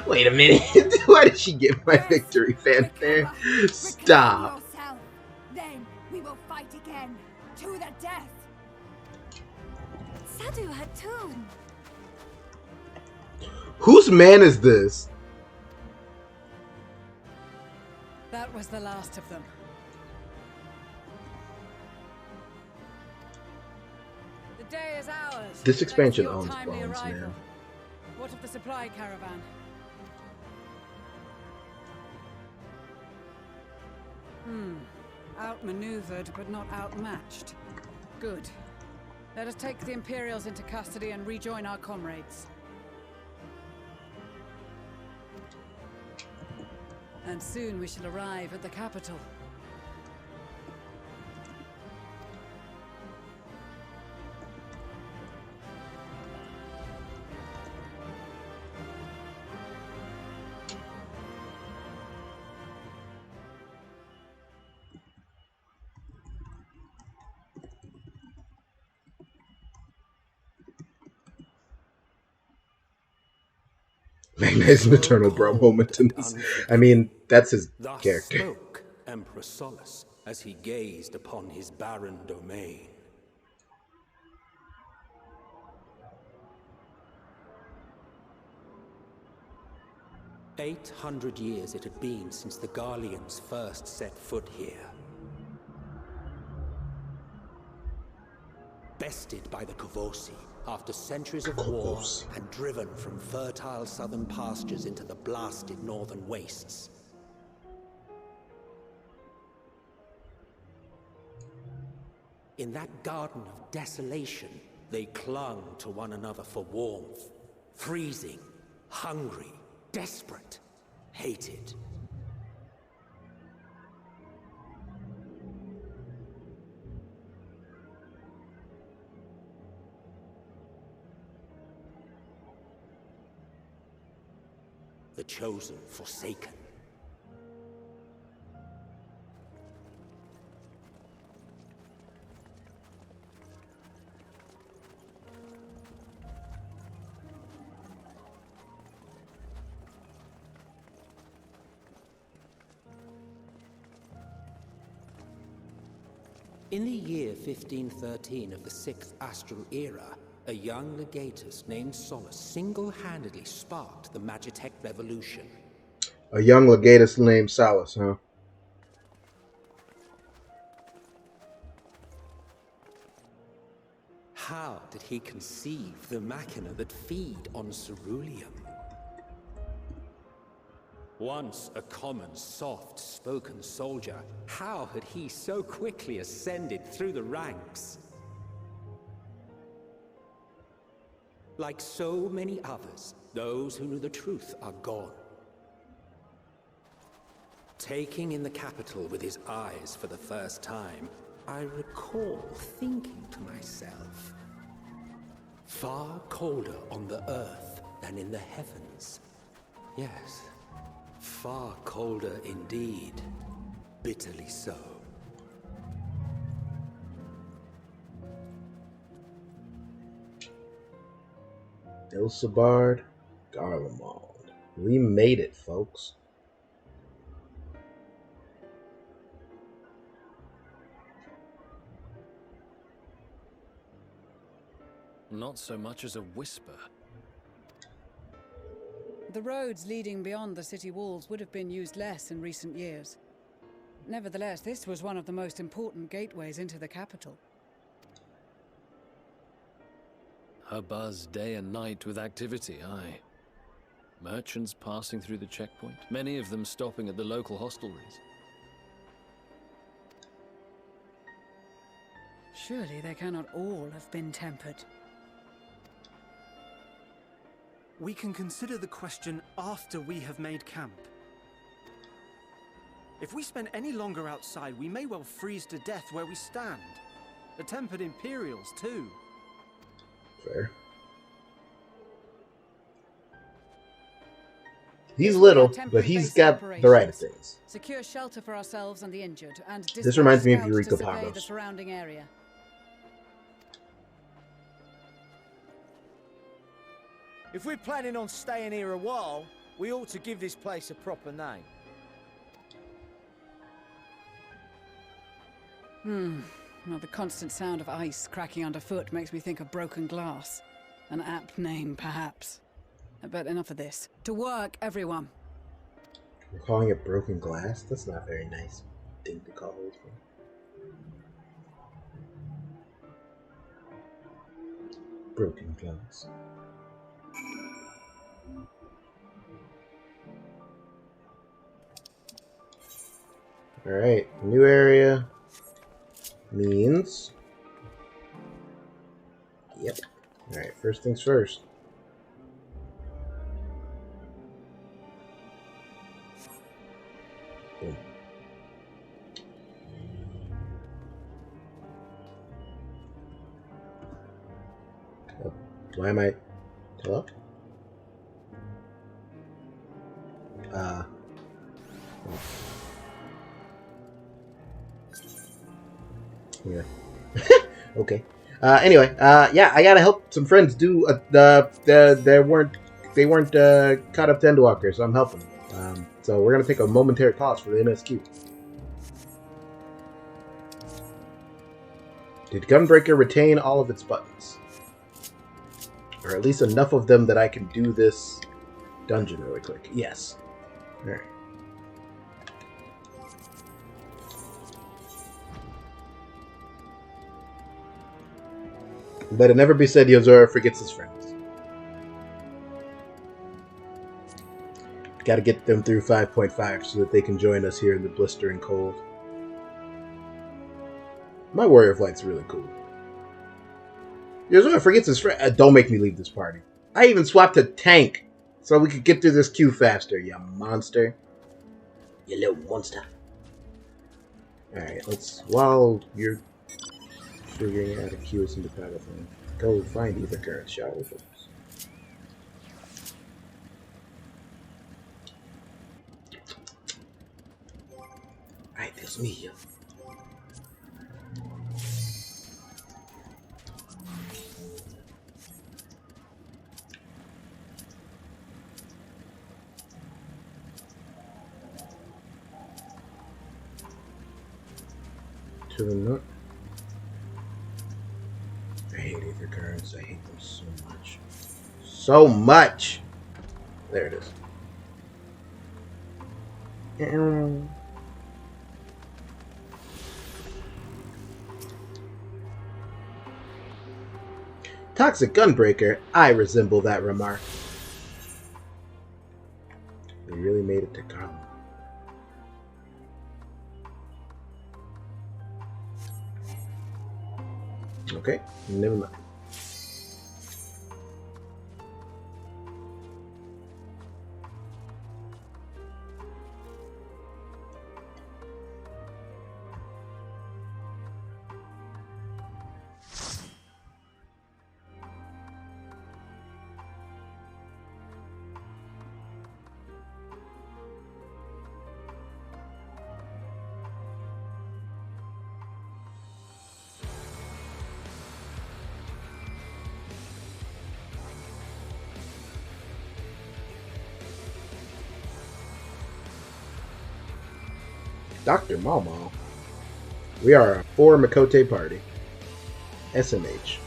Wait a minute. Why did she get my victory fanfare? Stop. Yourself. Then we will fight again to the death. Sadu Hatun. Whose man is this? That was the last of them. The day is ours. This expansion Thanks to owns your timely bones, arrival. man. What of the supply caravan? Outmaneuvered, but not outmatched. Good. Let us take the Imperials into custody and rejoin our comrades. And soon we shall arrive at the capital. Magna is an eternal bro moment in this. I mean, that's his Thus character. spoke Emperor Solus as he gazed upon his barren domain. "800 years it had been since the Garleans first set foot here. Bested by the Kavosi after centuries of war and driven from fertile southern pastures into the blasted northern wastes. In that garden of desolation, they clung to one another for warmth, freezing, hungry, desperate, hated. The chosen forsaken. In the year 1513 of the 6th Astral Era, a young legatus named Solus single-handedly sparked the Magitech Revolution. A young legatus named Salus, huh? How did he conceive the machina that feed on ceruleum? Once a common, soft-spoken soldier, how had he so quickly ascended through the ranks? Like so many others, those who knew the truth are gone. Taking in the capital with his eyes for the first time, I recall thinking to myself, far colder on the earth than in the heavens. Yes, far colder indeed, bitterly so. Ilsabard, Garlemald. We made it, folks. Not so much as a whisper. The roads leading beyond the city walls would have been used less in recent years. Nevertheless, this was one of the most important gateways into the capital. Her buzz day and night with activity, aye. Merchants passing through the checkpoint, many of them stopping at the local hostelries. Surely they cannot all have been tempered. We can consider the question after we have made camp. If we spend any longer outside, we may well freeze to death where we stand. The tempered Imperials, too. Fair. He's little, but he's got the right things. Secure shelter for ourselves and the injured, and This reminds me of scouts Eureka to survey Pagos. the surrounding area. If we're planning on staying here a while, we ought to give this place a proper name. Well, the constant sound of ice cracking underfoot makes me think of broken glass. An apt name, perhaps. But enough of this. To work, everyone. We're calling it broken glass? That's not a very nice thing to call it. Broken glass. Alright, new area means... Yep. Alright, first things first. Boom. Oh, why am I... Hello? Oh. Yeah. Okay. Anyway, yeah, I gotta help some friends do they weren't caught up to Endwalker, so I'm helping them. So we're gonna take a momentary pause for the MSQ. Did Gunbreaker retain all of its buttons? Or at least enough of them that I can do this dungeon really quick. Yes. Alright. Let it never be said Yozora forgets his friends. Gotta get them through 5.5 so that they can join us here in the blistering cold. My Warrior of Light's really cool. Yozora forgets his friend. Don't make me leave this party. I even swapped a tank so we could get through this queue faster, you monster. You little monster. Alright, let's... While you're figuring out a queue us into battle thing, go find either current, shall we, folks? Ay, Dios mío. To the north. I hate ether currents. I hate them so much. So much! There it is. Toxic Gunbreaker, I resemble that remark. We really made it to come. Okay, never mind. Dr. Malmal. We are a 4 Makote party. SMH.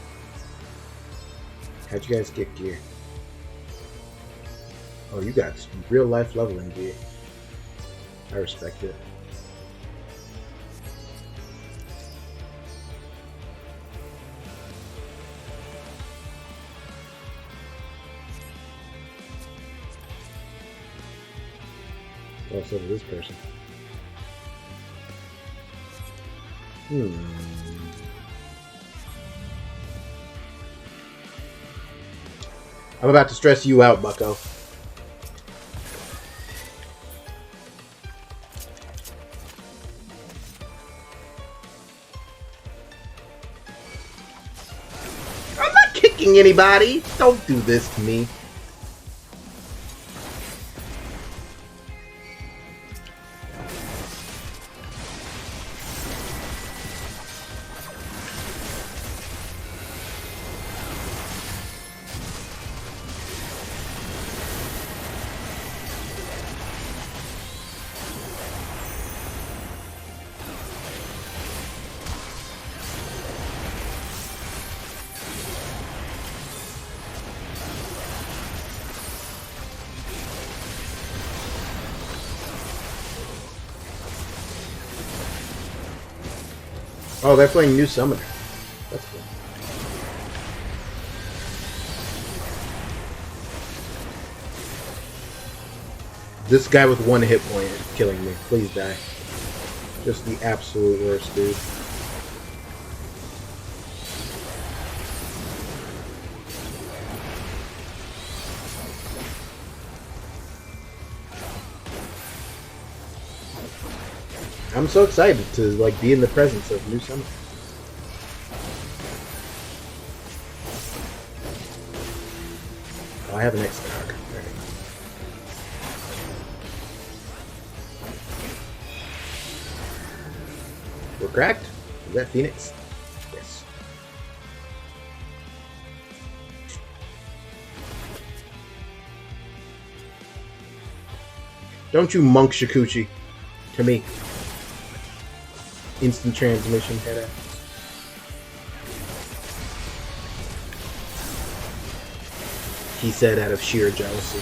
How'd you guys get gear? Oh, you got some real life leveling gear. I respect it. What's up with this person? I'm about to stress you out, bucko. I'm not kicking anybody! Don't do this to me. Oh, they're playing New Summoner. That's cool. This guy with 1 hit point is killing me. Please die. Just the absolute worst, dude. I'm so excited to like be in the presence of New Summoner. Oh, I have an X-Dark. We're cracked? Is that Phoenix? Yes. Don't you monk Shikuchi to me. Instant transmission head out. He said out of sheer jealousy.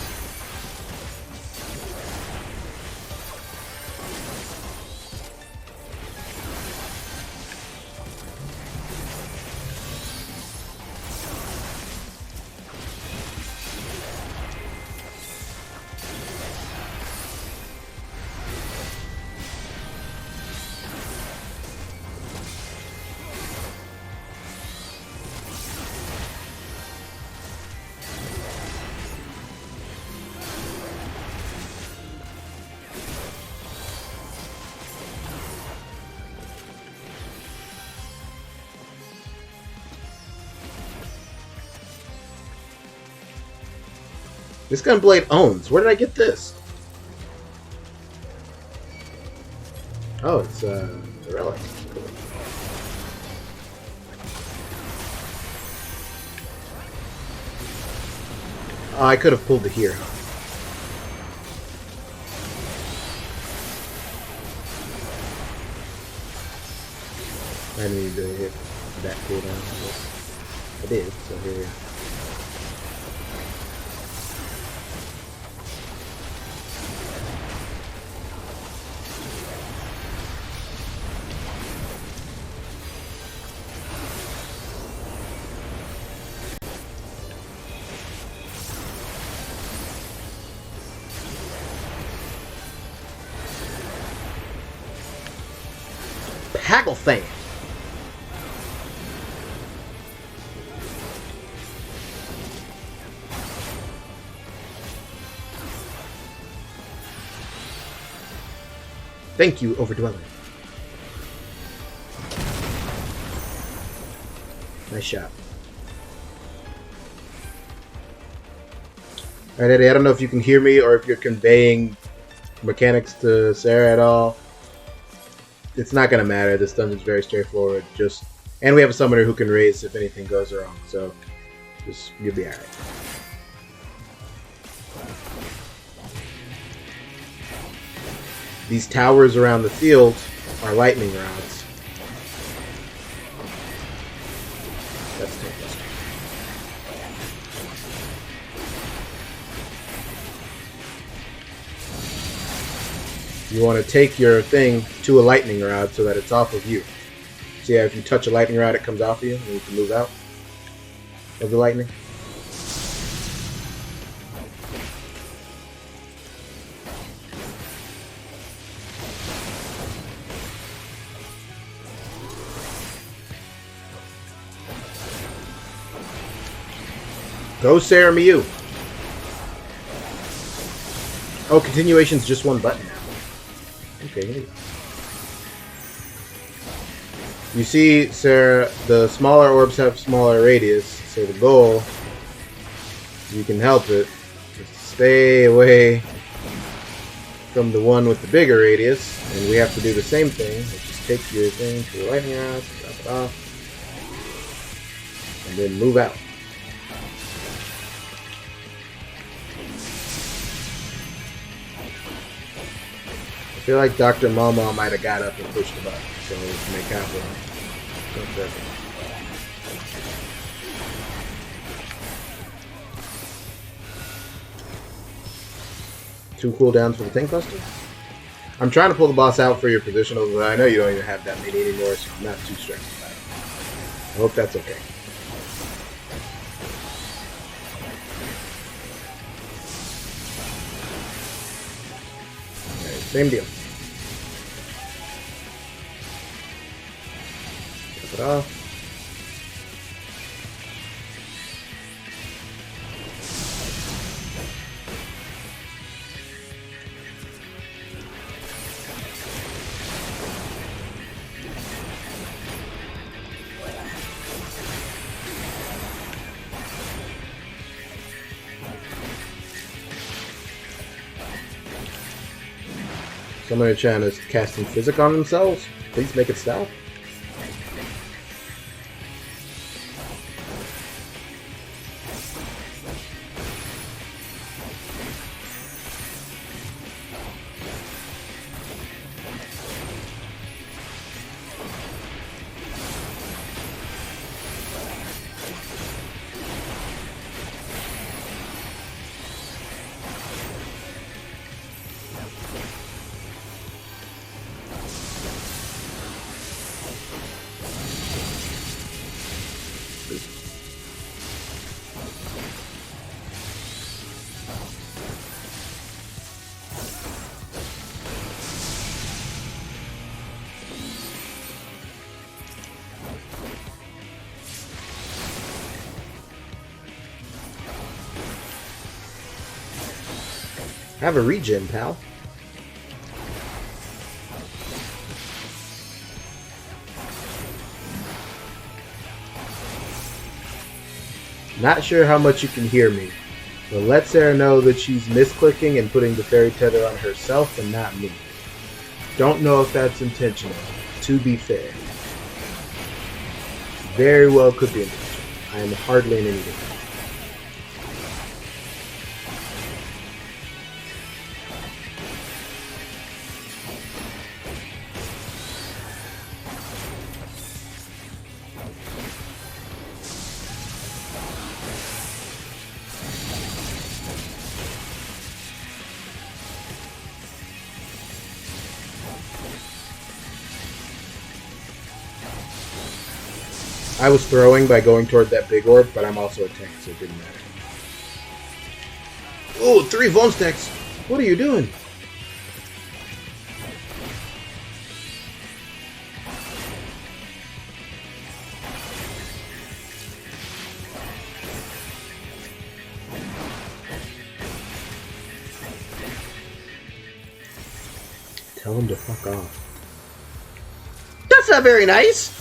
This Gunblade owns. Where did I get this? Oh, it's a relic. Cool. Oh, I could have pulled it here. I need to hit that cooldown. I did, so here we go. Haggle fan. Thank you, Overdweller. Nice shot. Alright, Eddie, I don't know if you can hear me or if you're conveying mechanics to Sarah at all. It's not going to matter. This dungeon's very straightforward. And we have a summoner who can raise if anything goes wrong. So, you'll be alright. These towers around the field are lightning rods. That's terrible. You want to take your thing to a lightning rod so that it's off of you. So yeah, if you touch a lightning rod, it comes off of you, and you can move out of the lightning. Go Sarah Miu. Oh, continuation's just one button now. Okay. You see, Sarah, the smaller orbs have smaller radius, so the goal, you can help it, is to stay away from the one with the bigger radius, and we have to do the same thing, which is take your thing to a lightning rod, drop it off, and then move out. I feel like Dr. Mama might have got up and pushed the button, so let's make happen. Two cooldowns for the tank buster. I'm trying to pull the boss out for your positionals, but I know you don't even have that many anymore, so I'm not too stressed about it. I hope that's okay. Alright, same deal. Drop it off. Someone in the chat is casting physic on themselves. Please make it stop. Have a regen, pal. Not sure how much you can hear me, but let Sarah know that she's misclicking and putting the fairy tether on herself and not me. Don't know if that's intentional, to be fair. Very well could be intentional. I am hardly in any danger. I was throwing by going toward that big orb, but I'm also a tank, so it didn't matter. Oh, 3 Von Stacks! What are you doing? Tell him to fuck off. That's not very nice!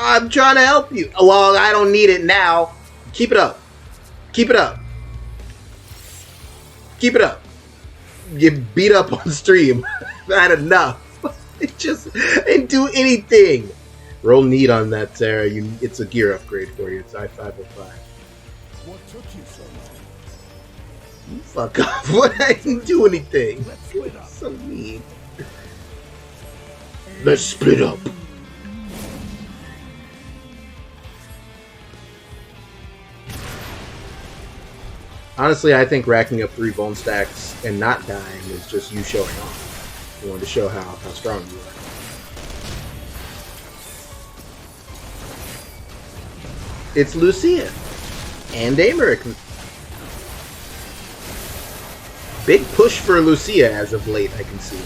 I'm trying to help you. Well, I don't need it now. Keep it up. Keep it up. Keep it up. Get beat up on stream. Not enough. It just didn't do anything. Roll need on that, Sarah. It's a gear upgrade for you. It's I-505. What took you so long? Fuck off. What? I didn't do anything. So mean. Let's split up. Honestly, I think racking up 3 bone stacks and not dying is just you showing off. You wanted to show how strong you are. It's Lucia and Amaric. Big push for Lucia as of late, I can see.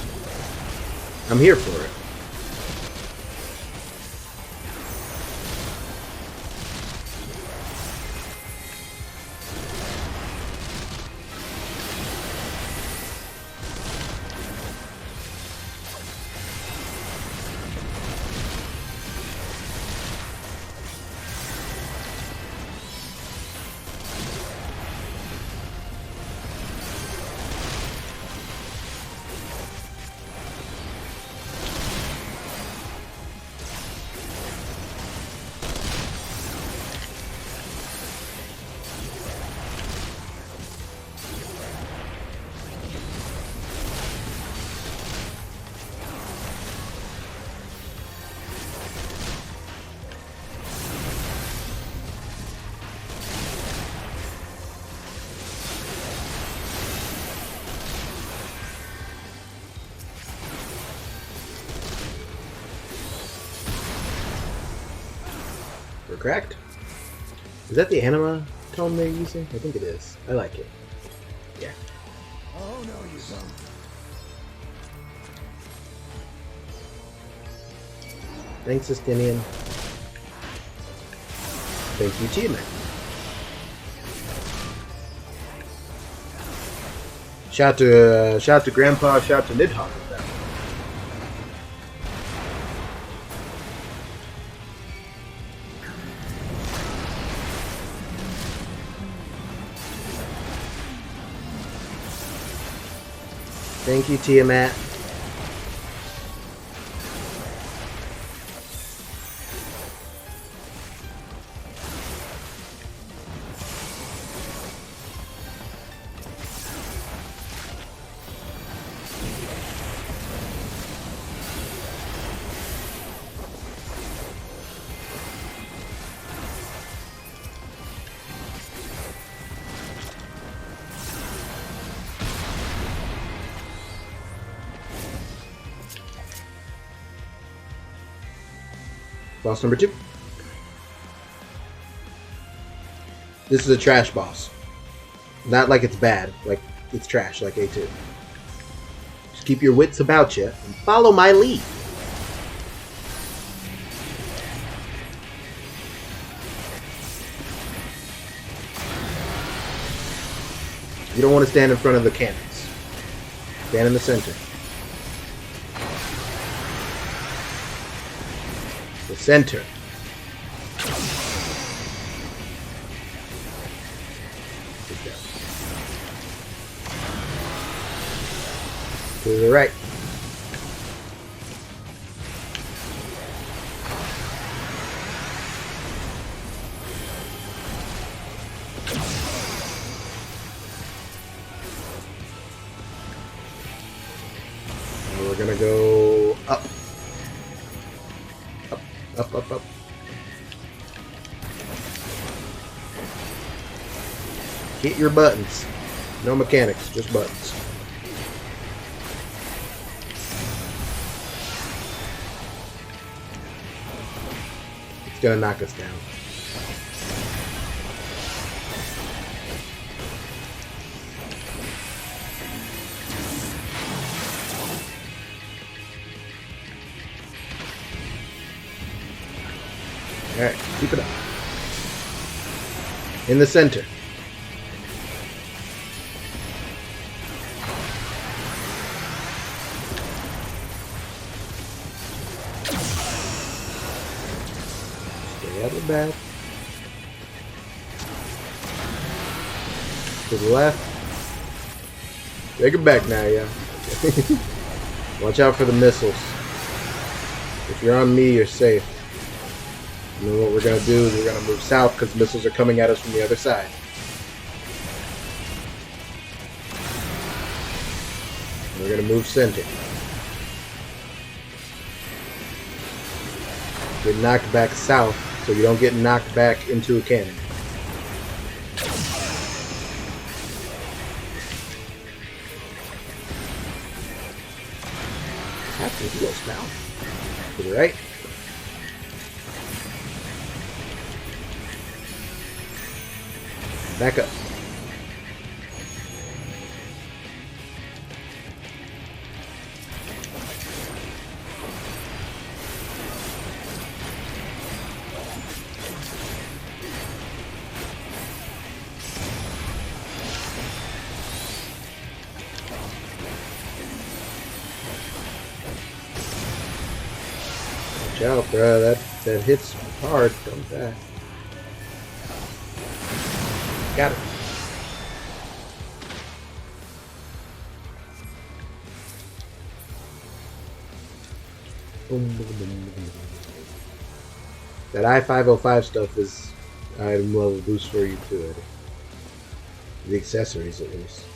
I'm here for it. Cracked? Is that the anima tone they're using? I think it is. I like it. Yeah. Oh, no, you don't. Thanks, Justinian. Thank you, Tiamat. Shout to Grandpa, shout to Nidhogg with that one. Thank you, Tiamat. Boss number 2. This is a trash boss. Not like it's bad, like it's trash, like A2. Just keep your wits about you and follow my lead. You don't want to stand in front of the cannons. Stand in the center. The center. Good job. To the right. And we're gonna go up. Up, up, up. Hit your buttons. No mechanics, just buttons. It's gonna knock us down. Alright, keep it up. In the center. Stay out of the back. To the left. Take it back now, yeah. Watch out for the missiles. If you're on me, you're safe. And then what we're going to do is we're going to move south because missiles are coming at us from the other side. And we're going to move center. Get knocked back south so you don't get knocked back into a cannon. Captain heals now. To the right. Back up. Watch out, bro. That hits hard. Don't die. Got it. That I-505 stuff is item level boost for you too. The accessories at least.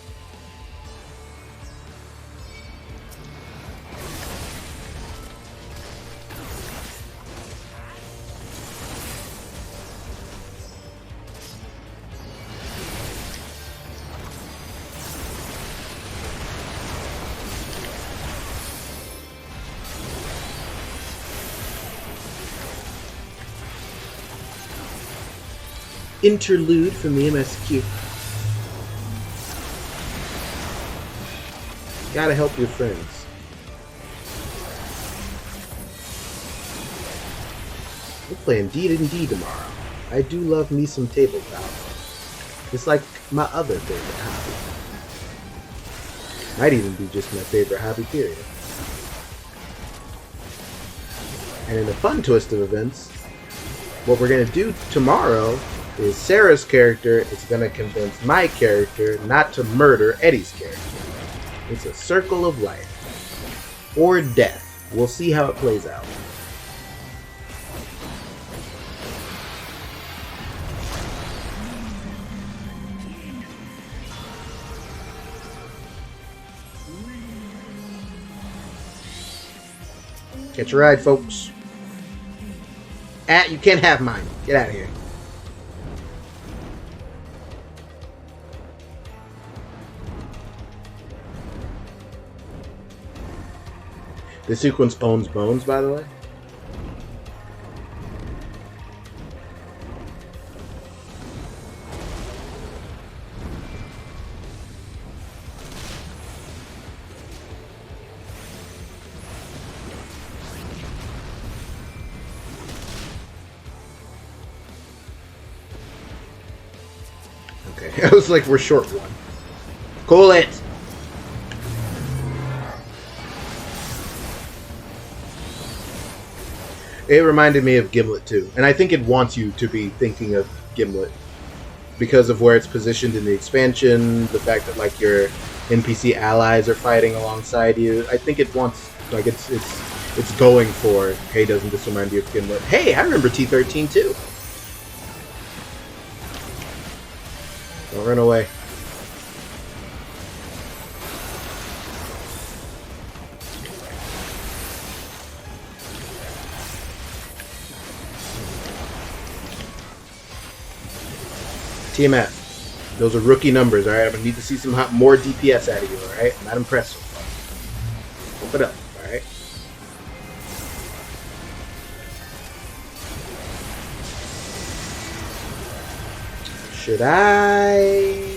interlude from the MSQ. Gotta help your friends. We're playing D&D tomorrow. I do love me some tabletop. It's like my other favorite hobby. Might even be just my favorite hobby, period. And in a fun twist of events, what we're going to do tomorrow is Sarah's character is going to convince my character not to murder Eddie's character. It's a circle of life. Or death. We'll see how it plays out. Catch a ride, folks. You can't have mine. Get out of here. This sequence owns bones, by the way. Okay, it was like we're short one. Cool it! It reminded me of Gimlet too, and I think it wants you to be thinking of Gimlet because of where it's positioned in the expansion, the fact that like your NPC allies are fighting alongside you. I think it wants, like, it's going for, hey, doesn't this remind you of Gimlet? Hey, I remember T13 too. Don't run away. TMF. Those are rookie numbers, alright? I'm going to need to see some more DPS out of you, alright? I'm not impressed so far. Pump it up, alright? Should I...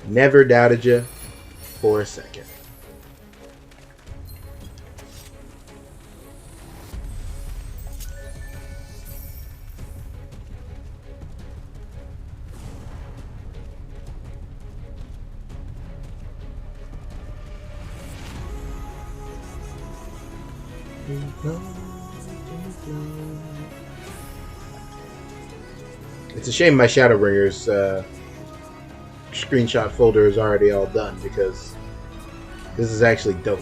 Never doubted you for a second. It's a shame my Shadowbringers screenshot folder is already all done because this is actually dope.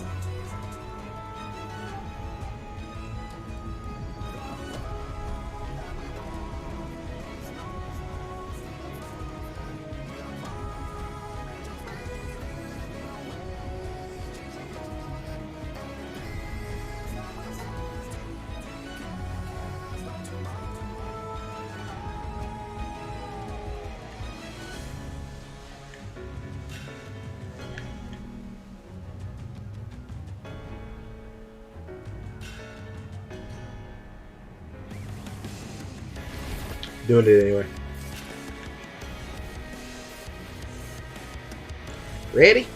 Doing it anyway. Ready?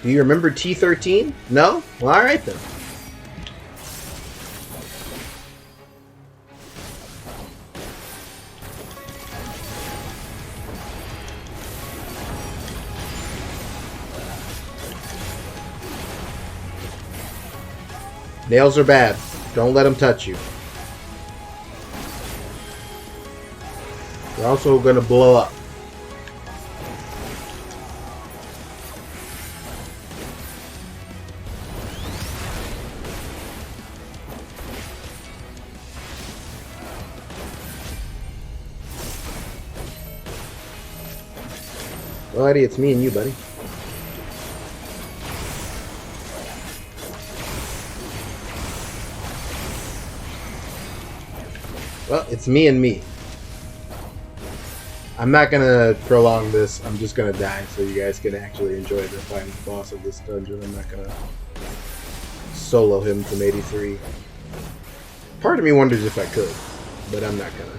Do you remember T13? No? Well, alright then. Nails are bad. Don't let them touch you. They're also going to blow up. Well, Eddie, it's me and you, buddy. Well, it's me and me. I'm not gonna prolong this. I'm just gonna die so you guys can actually enjoy the final boss of this dungeon. I'm not gonna solo him from 83. Part of me wonders if I could, but I'm not gonna.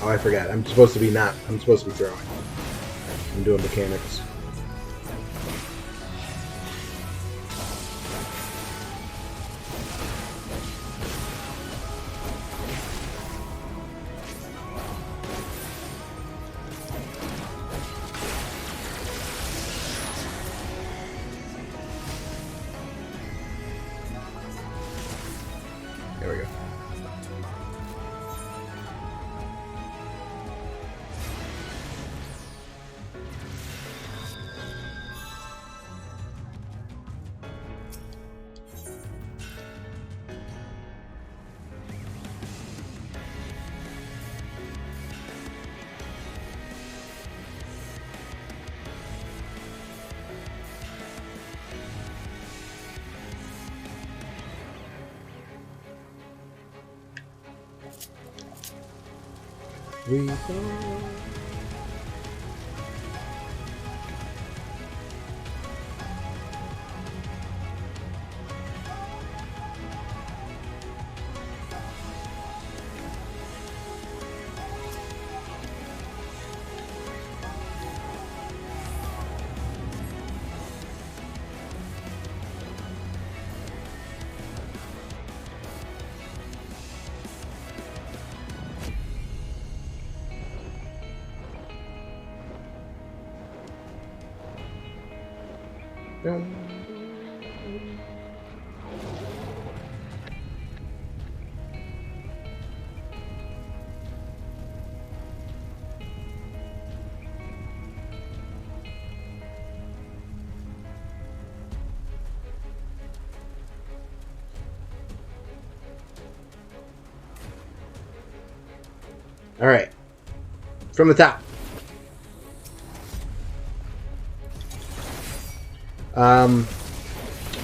Oh, I forgot. I'm supposed to be throwing. I'm doing mechanics. There we go. We go. All right, from the top.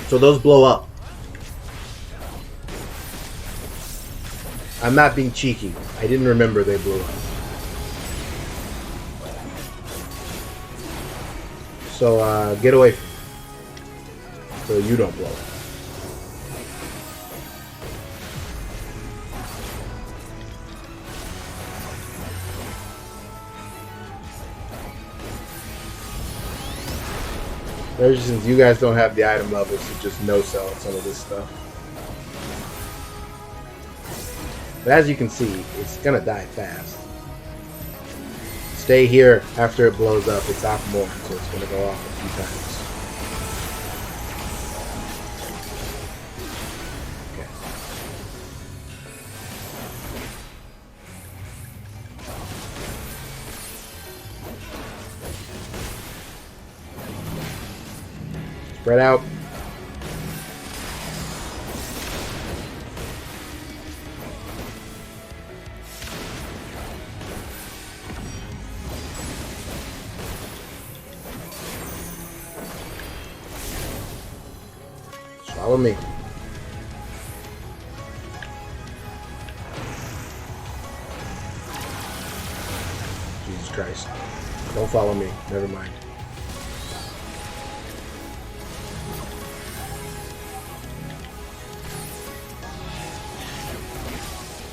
So those blow up. I'm not being cheeky. I didn't remember they blew up. So get away from me, so you don't blow up. Since you guys don't have the item levels to just no-sell some of this stuff. But as you can see, it's gonna die fast. Stay here after it blows up. It's off more, so it's gonna go off a few times. Spread out. Follow me. Jesus Christ. Don't follow me. Never mind.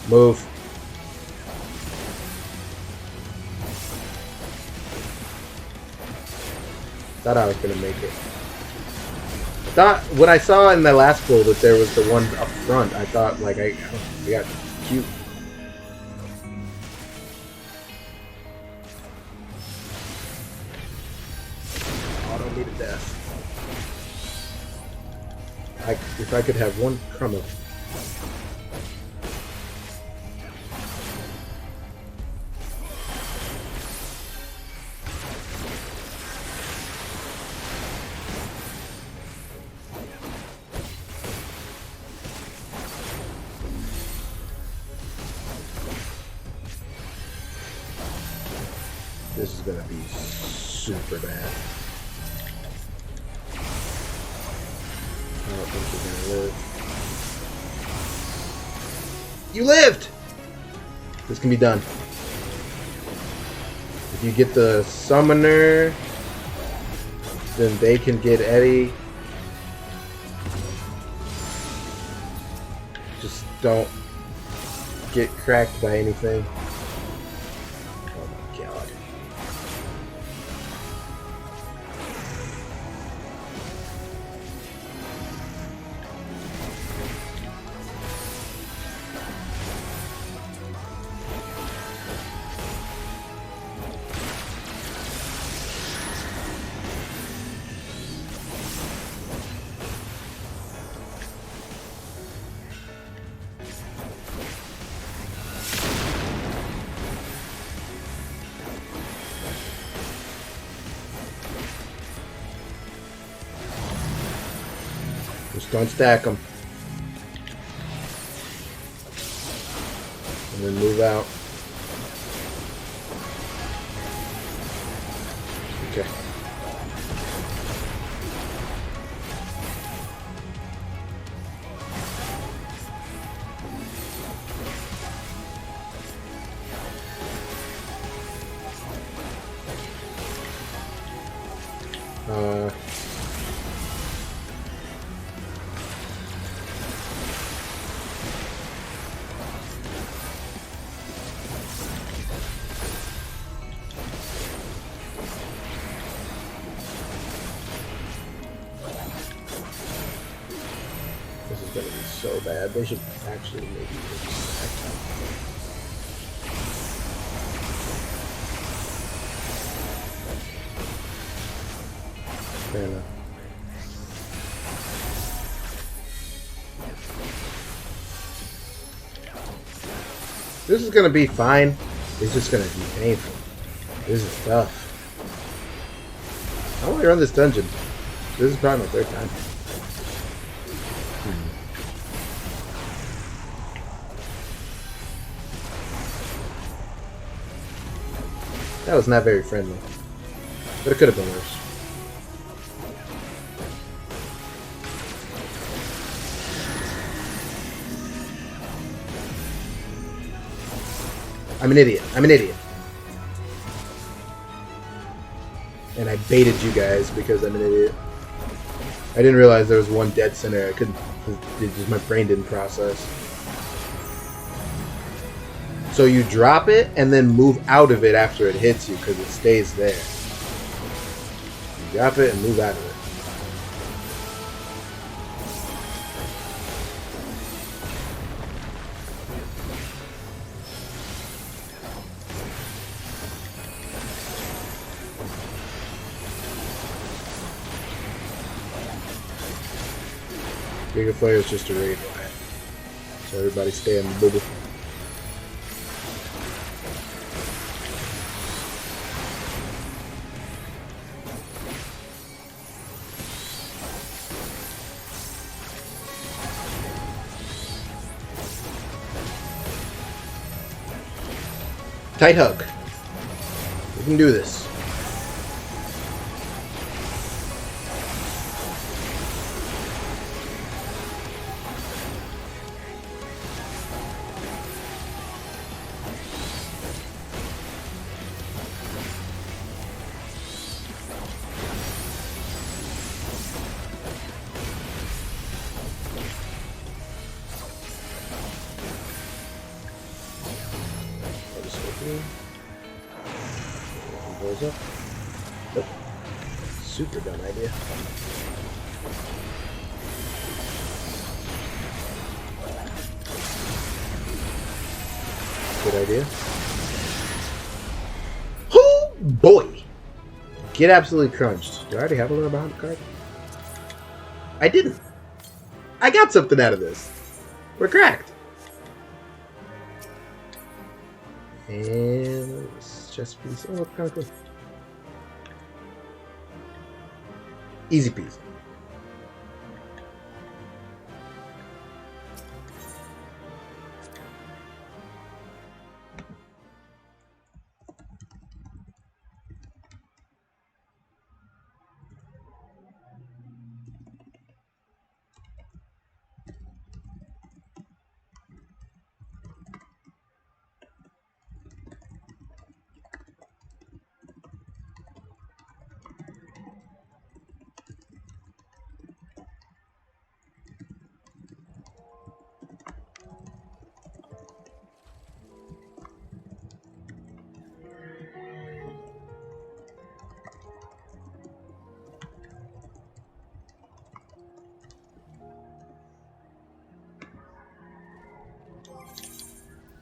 Move. Thought I was gonna make it. I thought when I saw in the last pool that there was the one up front, I thought like I got cute. Auto me to death. If I could have one crumb of This is gonna be super bad. I don't think you're gonna live. You lived! This can be done. If you get the summoner, then they can get Eddie. Just don't get cracked by anything. Oh my god. Just don't stack them. And then move out. Okay. This is gonna be so bad. They should actually maybe stack. Fair enough. This is gonna be fine. It's just gonna be painful. This is tough. I want to run this dungeon. This is probably my third time. That was not very friendly. But it could have been worse. I'm an idiot. I'm an idiot. And I baited you guys because I'm an idiot. I didn't realize there was one dead center. I couldn't. My brain didn't process. So you drop it and then move out of it after it hits you because it stays there. You drop it and move out of it. Bigger Flare is just a raid riot. So everybody stay in the bubble. Tight hug. We can do this. Goes up. Nope. Super dumb idea. Good idea. Oh boy! Get absolutely crunched. Do I already have a little bound card? I didn't. I got something out of this. We're cracked. And it's chest piece. Oh, kind of cool. Easy peasy.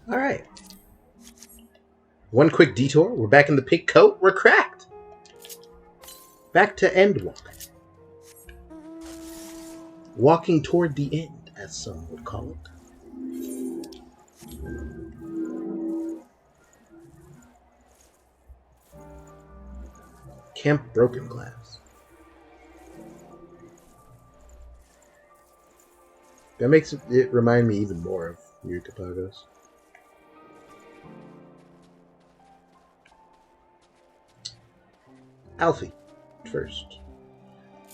All right. One quick detour. We're back in the pink coat. We're cracked. Back to Endwalker. Walking toward the end, as some would call it. Camp Broken Glass. That makes it remind me even more of New Topagos. Alfie, first.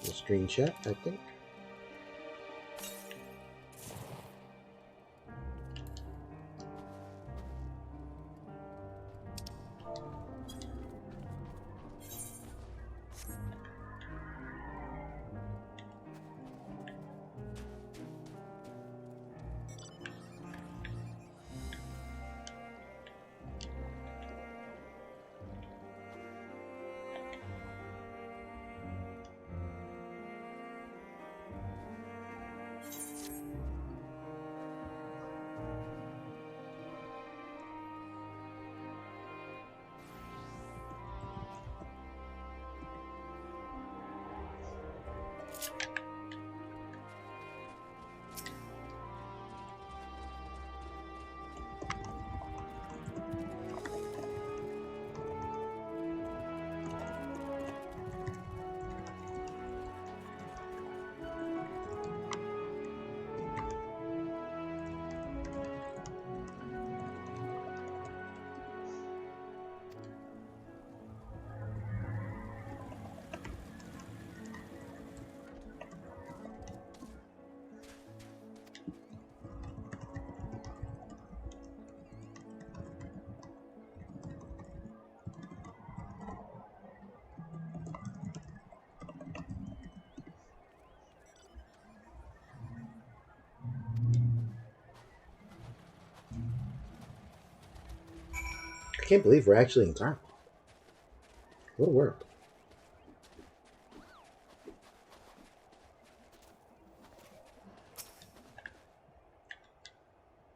We'll screen chat, I think. I can't believe we're actually in time. What a world.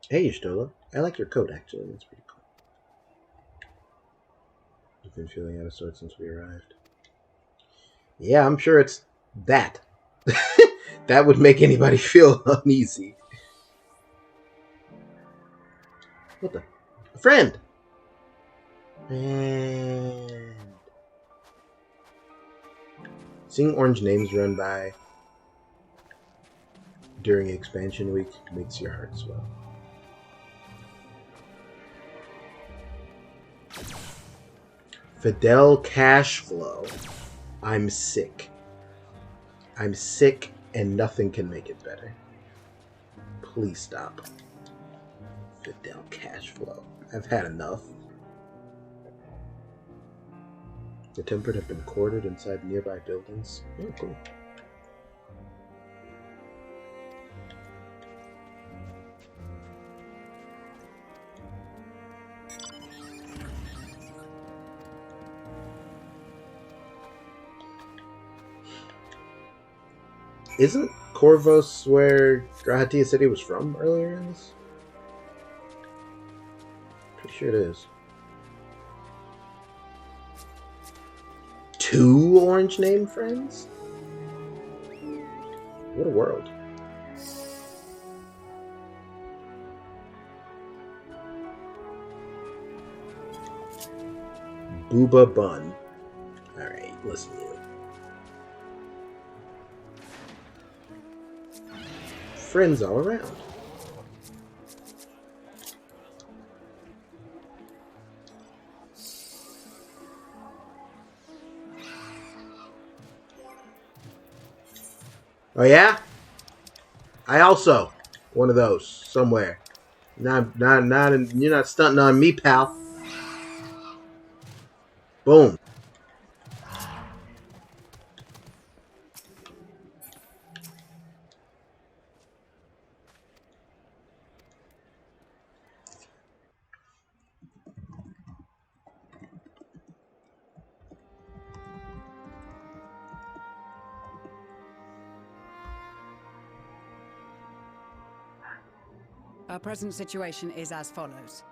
Hey, Stola. I like your coat, actually. It's pretty cool. You've been feeling out of sorts since we arrived. Yeah, I'm sure it's that. That would make anybody feel uneasy. What the? A friend! And seeing orange names run by during expansion week makes your heart swell. Fidel cash flow. I'm sick. I'm sick and nothing can make it better. Please stop. Fidel cash flow. I've had enough. The tempered have been quartered inside nearby buildings. Oh, cool. Isn't Corvos where Grahatia said he was from earlier in this? Pretty sure it is. 2 orange name friends? What a world. Booba Bun. Alright, listen to you. Friends all around. Oh yeah? I also one of those somewhere. Not you're not stunting on me, pal. Boom. Our present situation is as follows.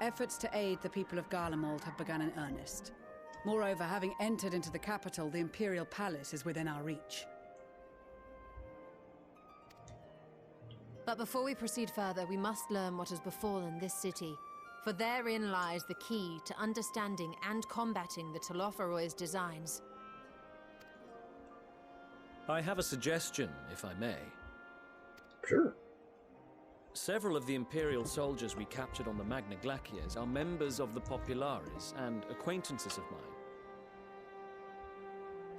Efforts to aid the people of Garlemald have begun in earnest. Moreover, having entered into the capital, the Imperial Palace is within our reach. But before we proceed further, we must learn what has befallen this city. For therein lies the key to understanding and combating the Telophoroid's designs. I have a suggestion, if I may. Sure. Several of the Imperial soldiers we captured on the Magna Glaciers are members of the Populares and acquaintances of mine.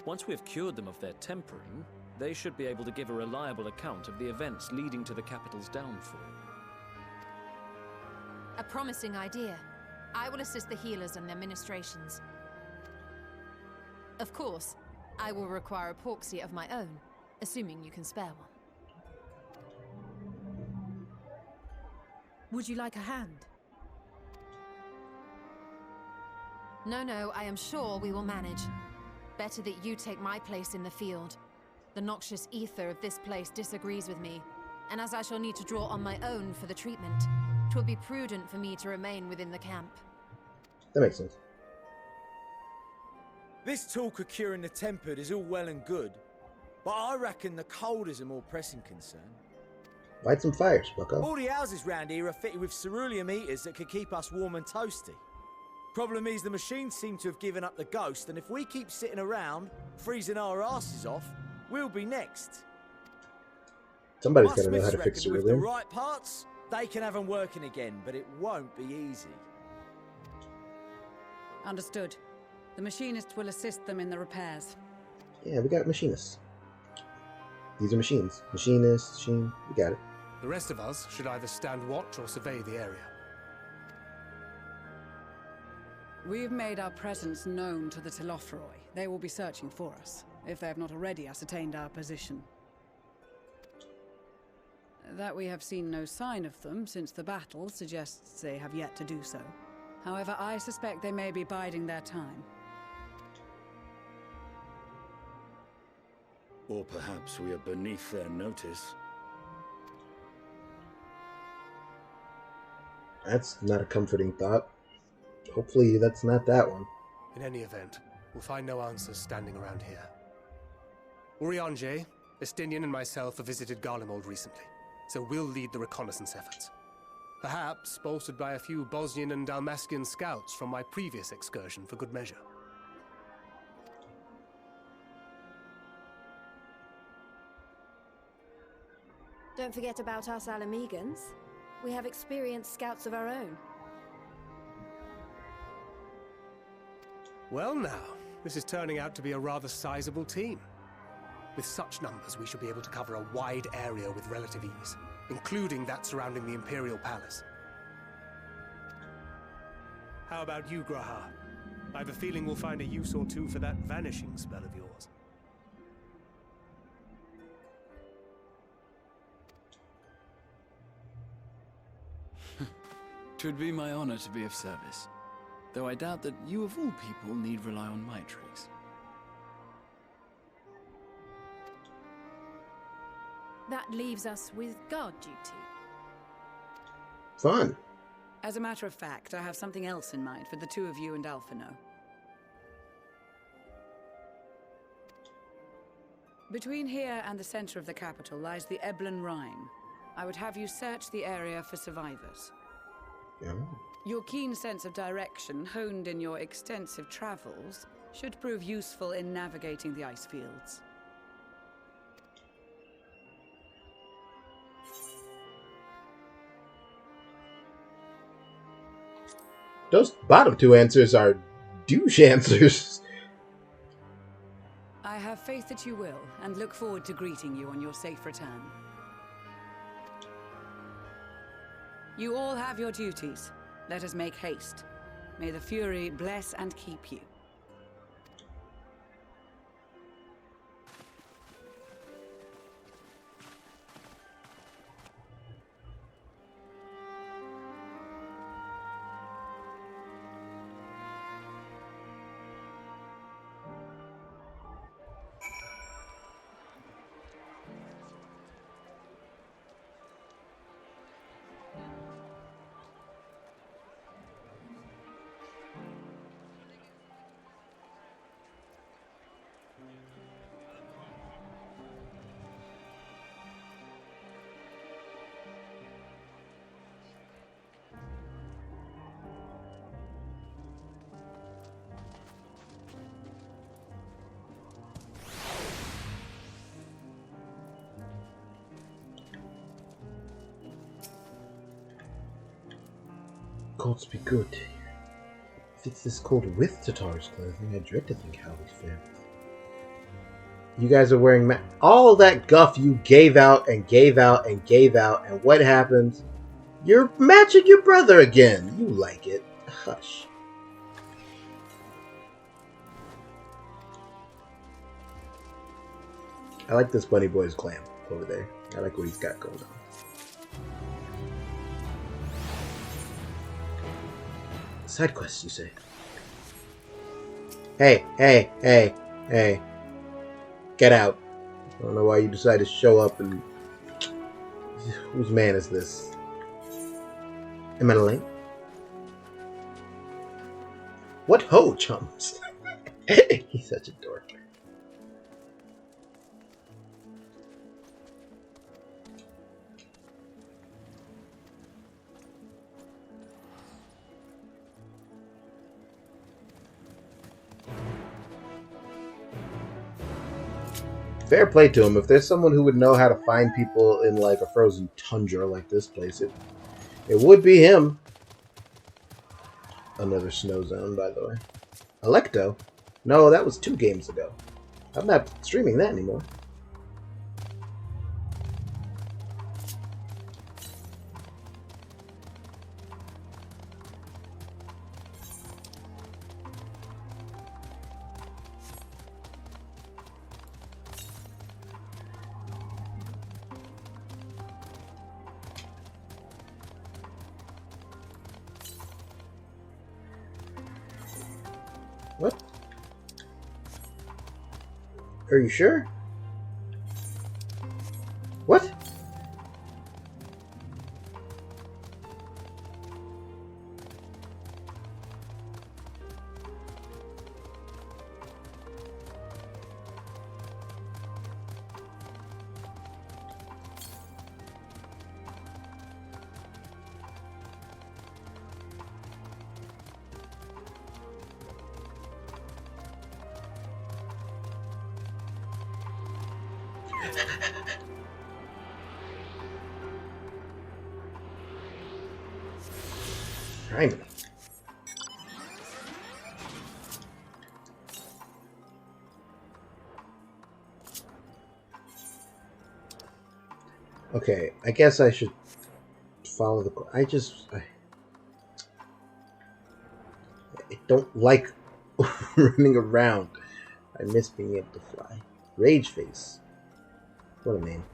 Once we have cured them of their tempering, they should be able to give a reliable account of the events leading to the capital's downfall. A promising idea. I will assist the healers and their ministrations. Of course, I will require a porxia of my own, assuming you can spare one. Would you like a hand? No, I am sure we will manage. Better that you take my place in the field. The noxious ether of this place disagrees with me, and as I shall need to draw on my own for the treatment, 'twill be prudent for me to remain within the camp. That makes sense. This talk of curing the tempered is all well and good, but I reckon the cold is a more pressing concern. Light some fires, bucko. All the houses round here are fitted with ceruleum heaters that could keep us warm and toasty. Problem is, the machines seem to have given up the ghost, and if we keep sitting around, freezing our asses off, we'll be next. Somebody's My got to know how smiths to fix reckon with the ceruleum. right parts, they can have them working again, but it won't be easy. Understood. The machinists will assist them in the repairs. Yeah, we got machinists. These are machines. Machinist, machine, we got it. The rest of us should either stand watch or survey the area. We've made our presence known to the Telophoroi. They will be searching for us, if they have not already ascertained our position. That we have seen no sign of them since the battle suggests they have yet to do so. However, I suspect they may be biding their time. Or perhaps we are beneath their notice. That's not a comforting thought. Hopefully that's not that one. In any event, we'll find no answers standing around here. Urianger, Estinian and myself have visited Garlemald recently, so we'll lead the reconnaissance efforts. Perhaps bolstered by a few Bosnian and Dalmatian scouts from my previous excursion for good measure. Don't forget about us Alamegans. We have experienced scouts of our own. Well now, this is turning out to be a rather sizable team. With such numbers, we should be able to cover a wide area with relative ease, including that surrounding the Imperial Palace. How about you, Graha? I have a feeling we'll find a use or two for that vanishing spell of yours. Twould be my honor to be of service, though I doubt that you of all people need rely on my tricks. That leaves us with guard duty. Fun. As a matter of fact, I have something else in mind for the two of you and Alphino. Between here and the center of the capital lies the Eblan Rhine. I would have you search the area for survivors. Yeah. Your keen sense of direction, honed in your extensive travels, should prove useful in navigating the ice fields. Those bottom two answers are douche answers. I have faith that you will, and look forward to greeting you on your safe return. You all have your duties. Let us make haste. May the Fury bless and keep you. Colds be good. If it's this cold with Tatar's clothing, I dread to think how we fare. You guys are wearing all that guff you gave out and gave out and gave out, and what happens? You're matching your brother again. You like it. Hush. I like this bunny boy's glam over there. I like what he's got going on. Side quests, you say? Hey, hey, hey, hey. Get out. I don't know why you decided to show up and... Whose man is this? Am I late? What ho, chums? He's such a dork. Fair play to him. If there's someone who would know how to find people in like a frozen tundra like this place, it would be him. Another snow zone, by the way. Electo? No, that was 2 games ago. I'm not streaming that anymore. What? Are you sure? What? Finally. Okay, I guess I should follow the... I don't like running around. I miss being able to fly. Rage face. What a name.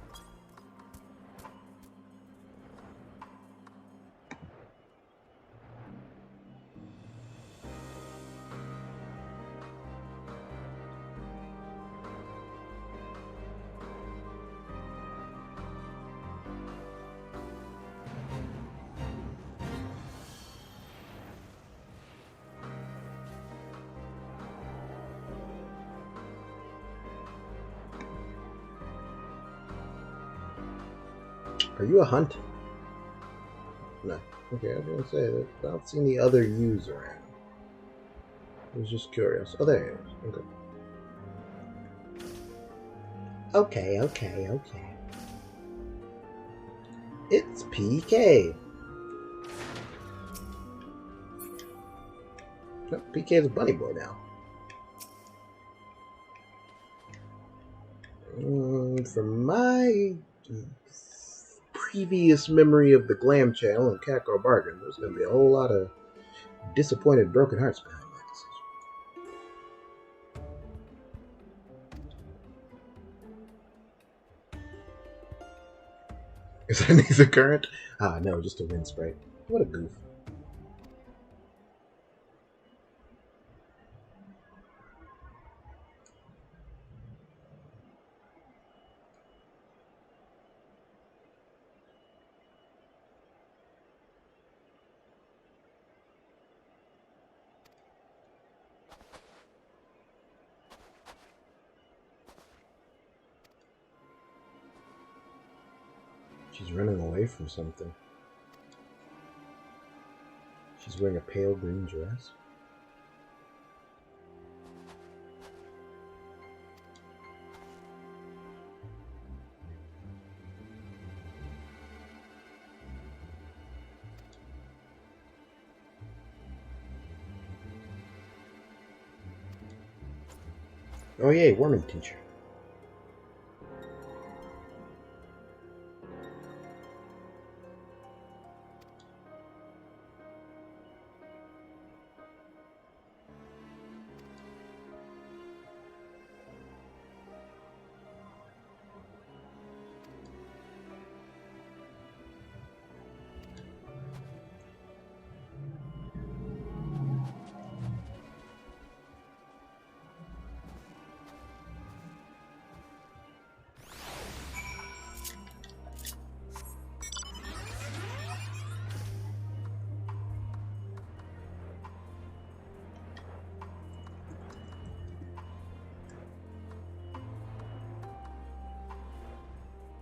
Are you a hunt? No. Okay, I was gonna say that I don't see any other U's around. I was just curious. Oh, there it is. Okay. Okay. It's PK. No, PK is a bunny boy now. From my previous memory of the Glam Channel and Catgirl Bargain, there's going to be a whole lot of disappointed, broken hearts behind that decision. Is that needs a current? Ah, no, just a wind sprite. What a goof. She's running away from something. She's wearing a pale green dress. Oh yay, warming tincture.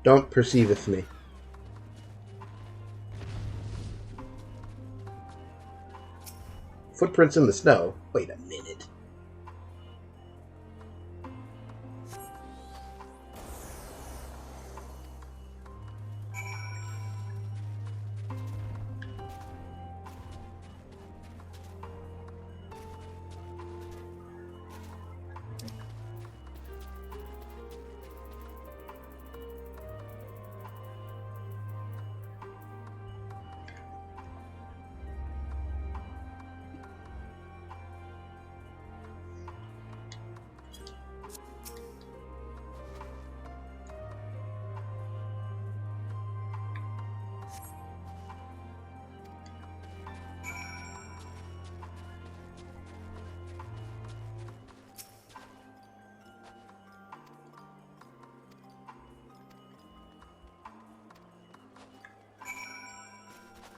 Don't perceiveth me. Footprints in the snow? Wait a minute.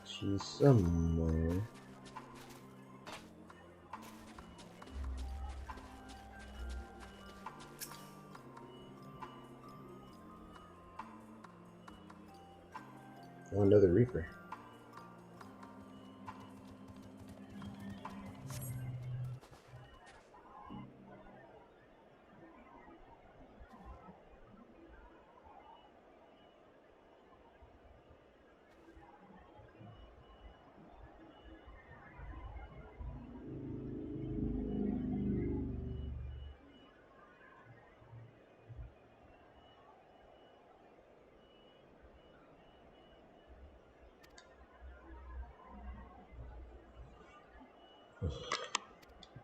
She's somewhere. Oh, another Reaper.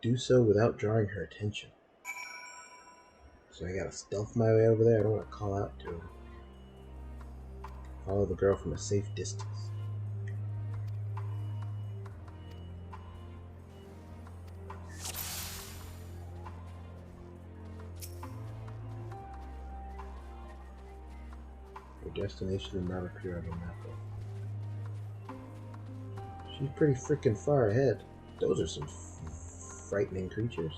Do so without drawing her attention. So I gotta stealth my way over there. I don't want to call out to her. Follow the girl from a safe distance. Your destination did not appear on the map. She's pretty freaking far ahead. Those are some frightening creatures.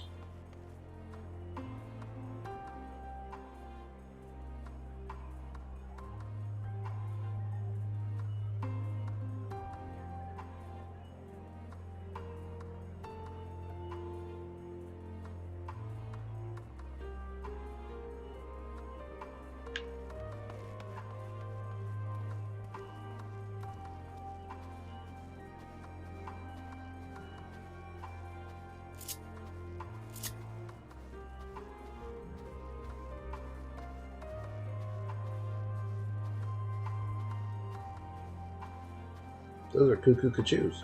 Those are cuckoo cachoos.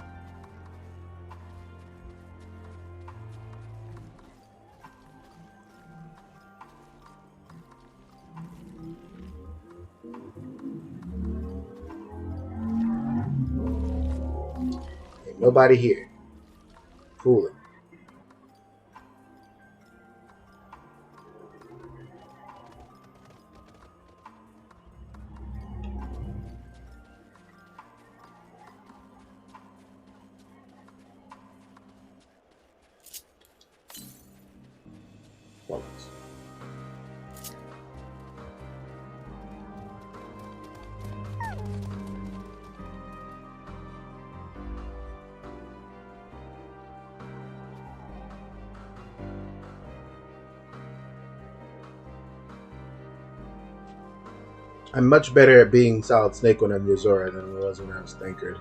Ain't nobody here. Fooling. Bollocks. I'm much better at being Solid Snake when I'm Yozora than I was when I was Thancred.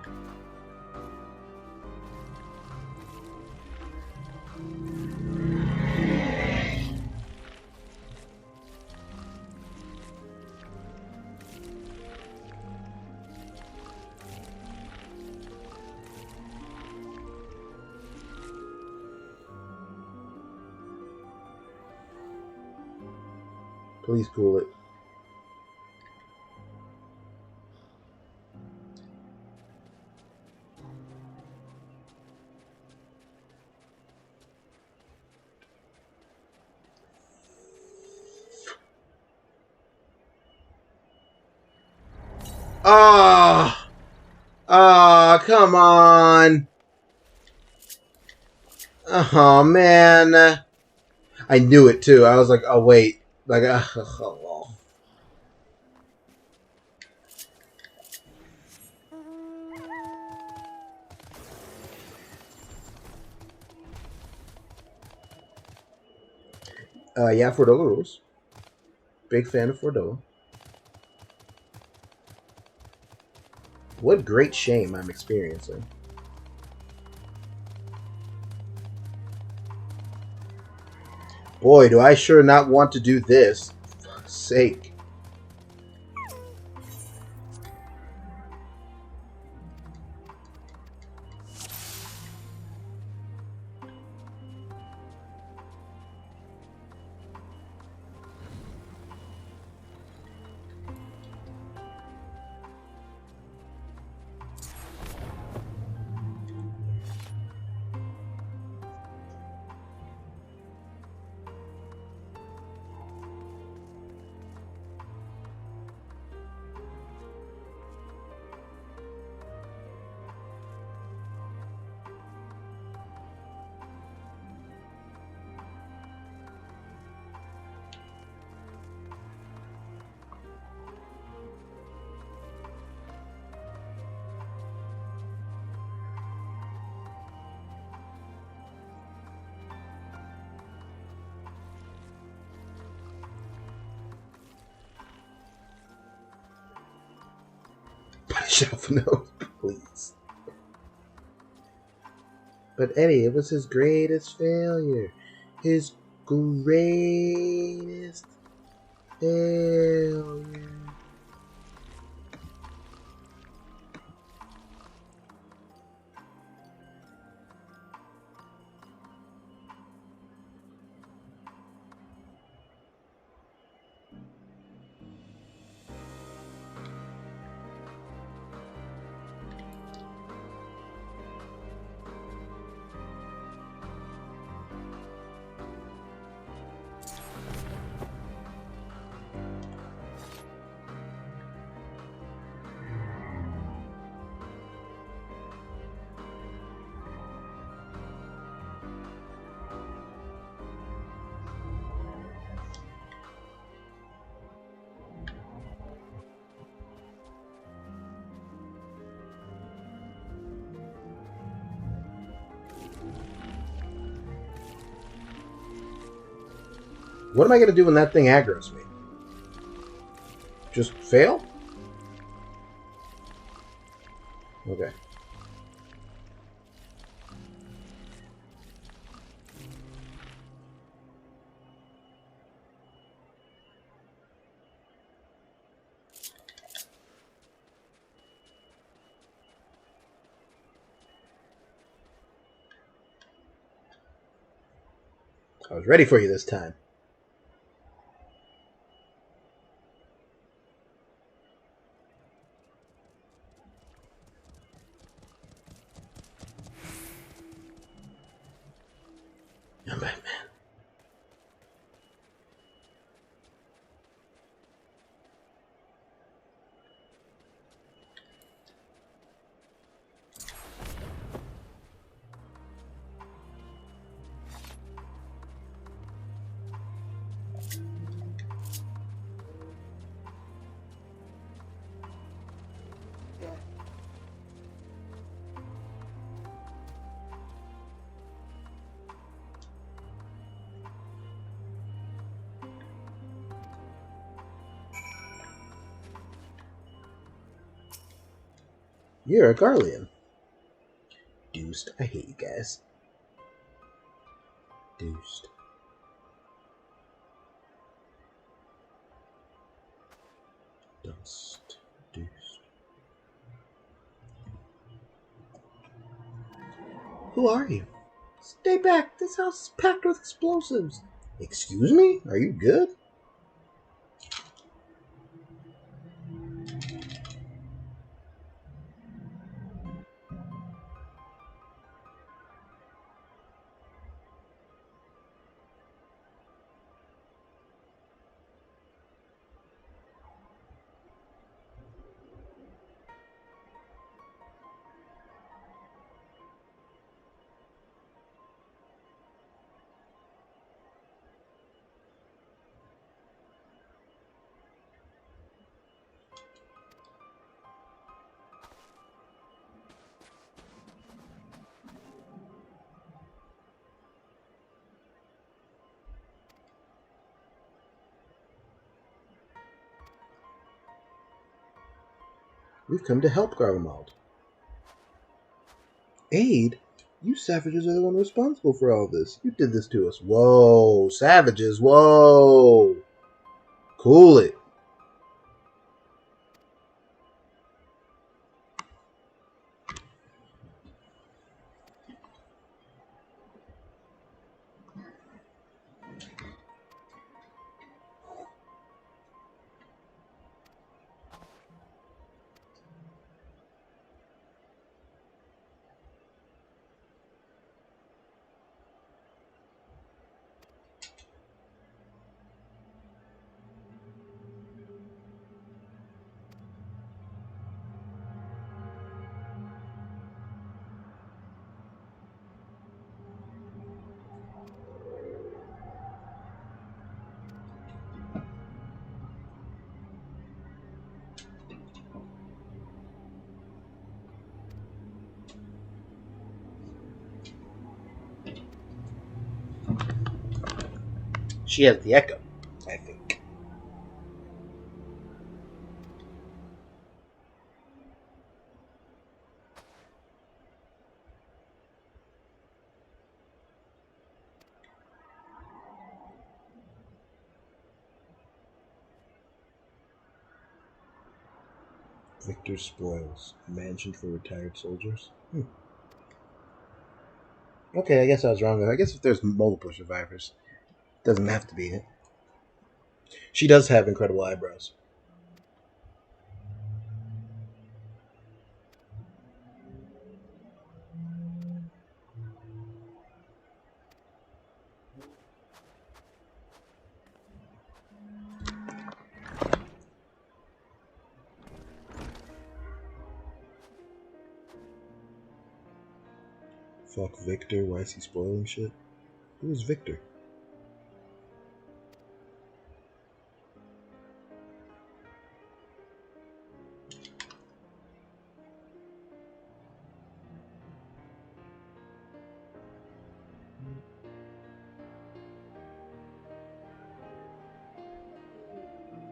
Please cool it. Ah! Ah, come on. Oh, man. I knew it, too. I was like, oh, wait. Like, yeah, Fordola rules. Big fan of Fordola. What great shame I'm experiencing. Boy, do I sure not want to do this. For fuck's sake. No, please. But Eddie, it was his greatest failure. His greatest failure. What am I going to do when that thing aggroes me? Just fail? Okay. I was ready for you this time. I'm Batman. You're a Garlean. Deuced. I hate you guys. Deuced. Dust. Deuced. Who are you? Stay back. This house is packed with explosives. Excuse me? Are you good? We've come to help Garlemald. Aid? You savages are the one responsible for all this. You did this to us. Whoa, savages, whoa. Cool it. She has the echo, I think. Victor's Spoils. A mansion for retired soldiers. Okay, I guess I was wrong. I guess if there's multiple survivors, it doesn't have to be it. She does have incredible eyebrows. Fuck Victor, why is he spoiling shit? Who is Victor?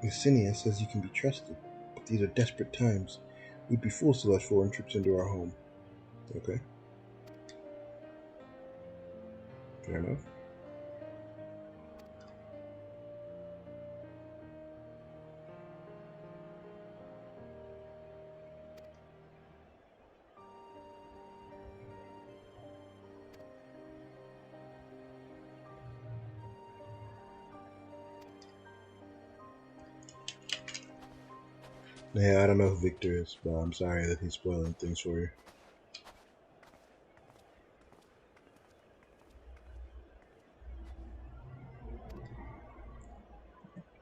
Yesenia says you can be trusted, but these are desperate times. We'd be fools to let foreign troops into our home. Okay. Fair enough. Yeah, I don't know who Victor is, but I'm sorry that he's spoiling things for you.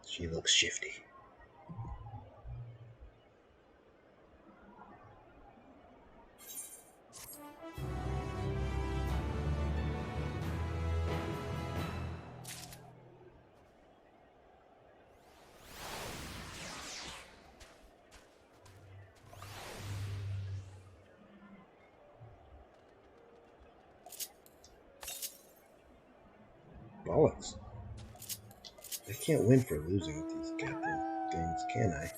She looks shifty. Bollocks. I can't win for losing with these goddamn things, can I?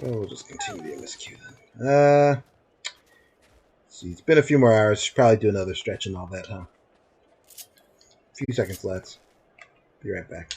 Oh, we'll just continue the MSQ then. Let's see, it's been a few more hours. Should probably do another stretch and all that, huh? A few seconds, lads. Be right back.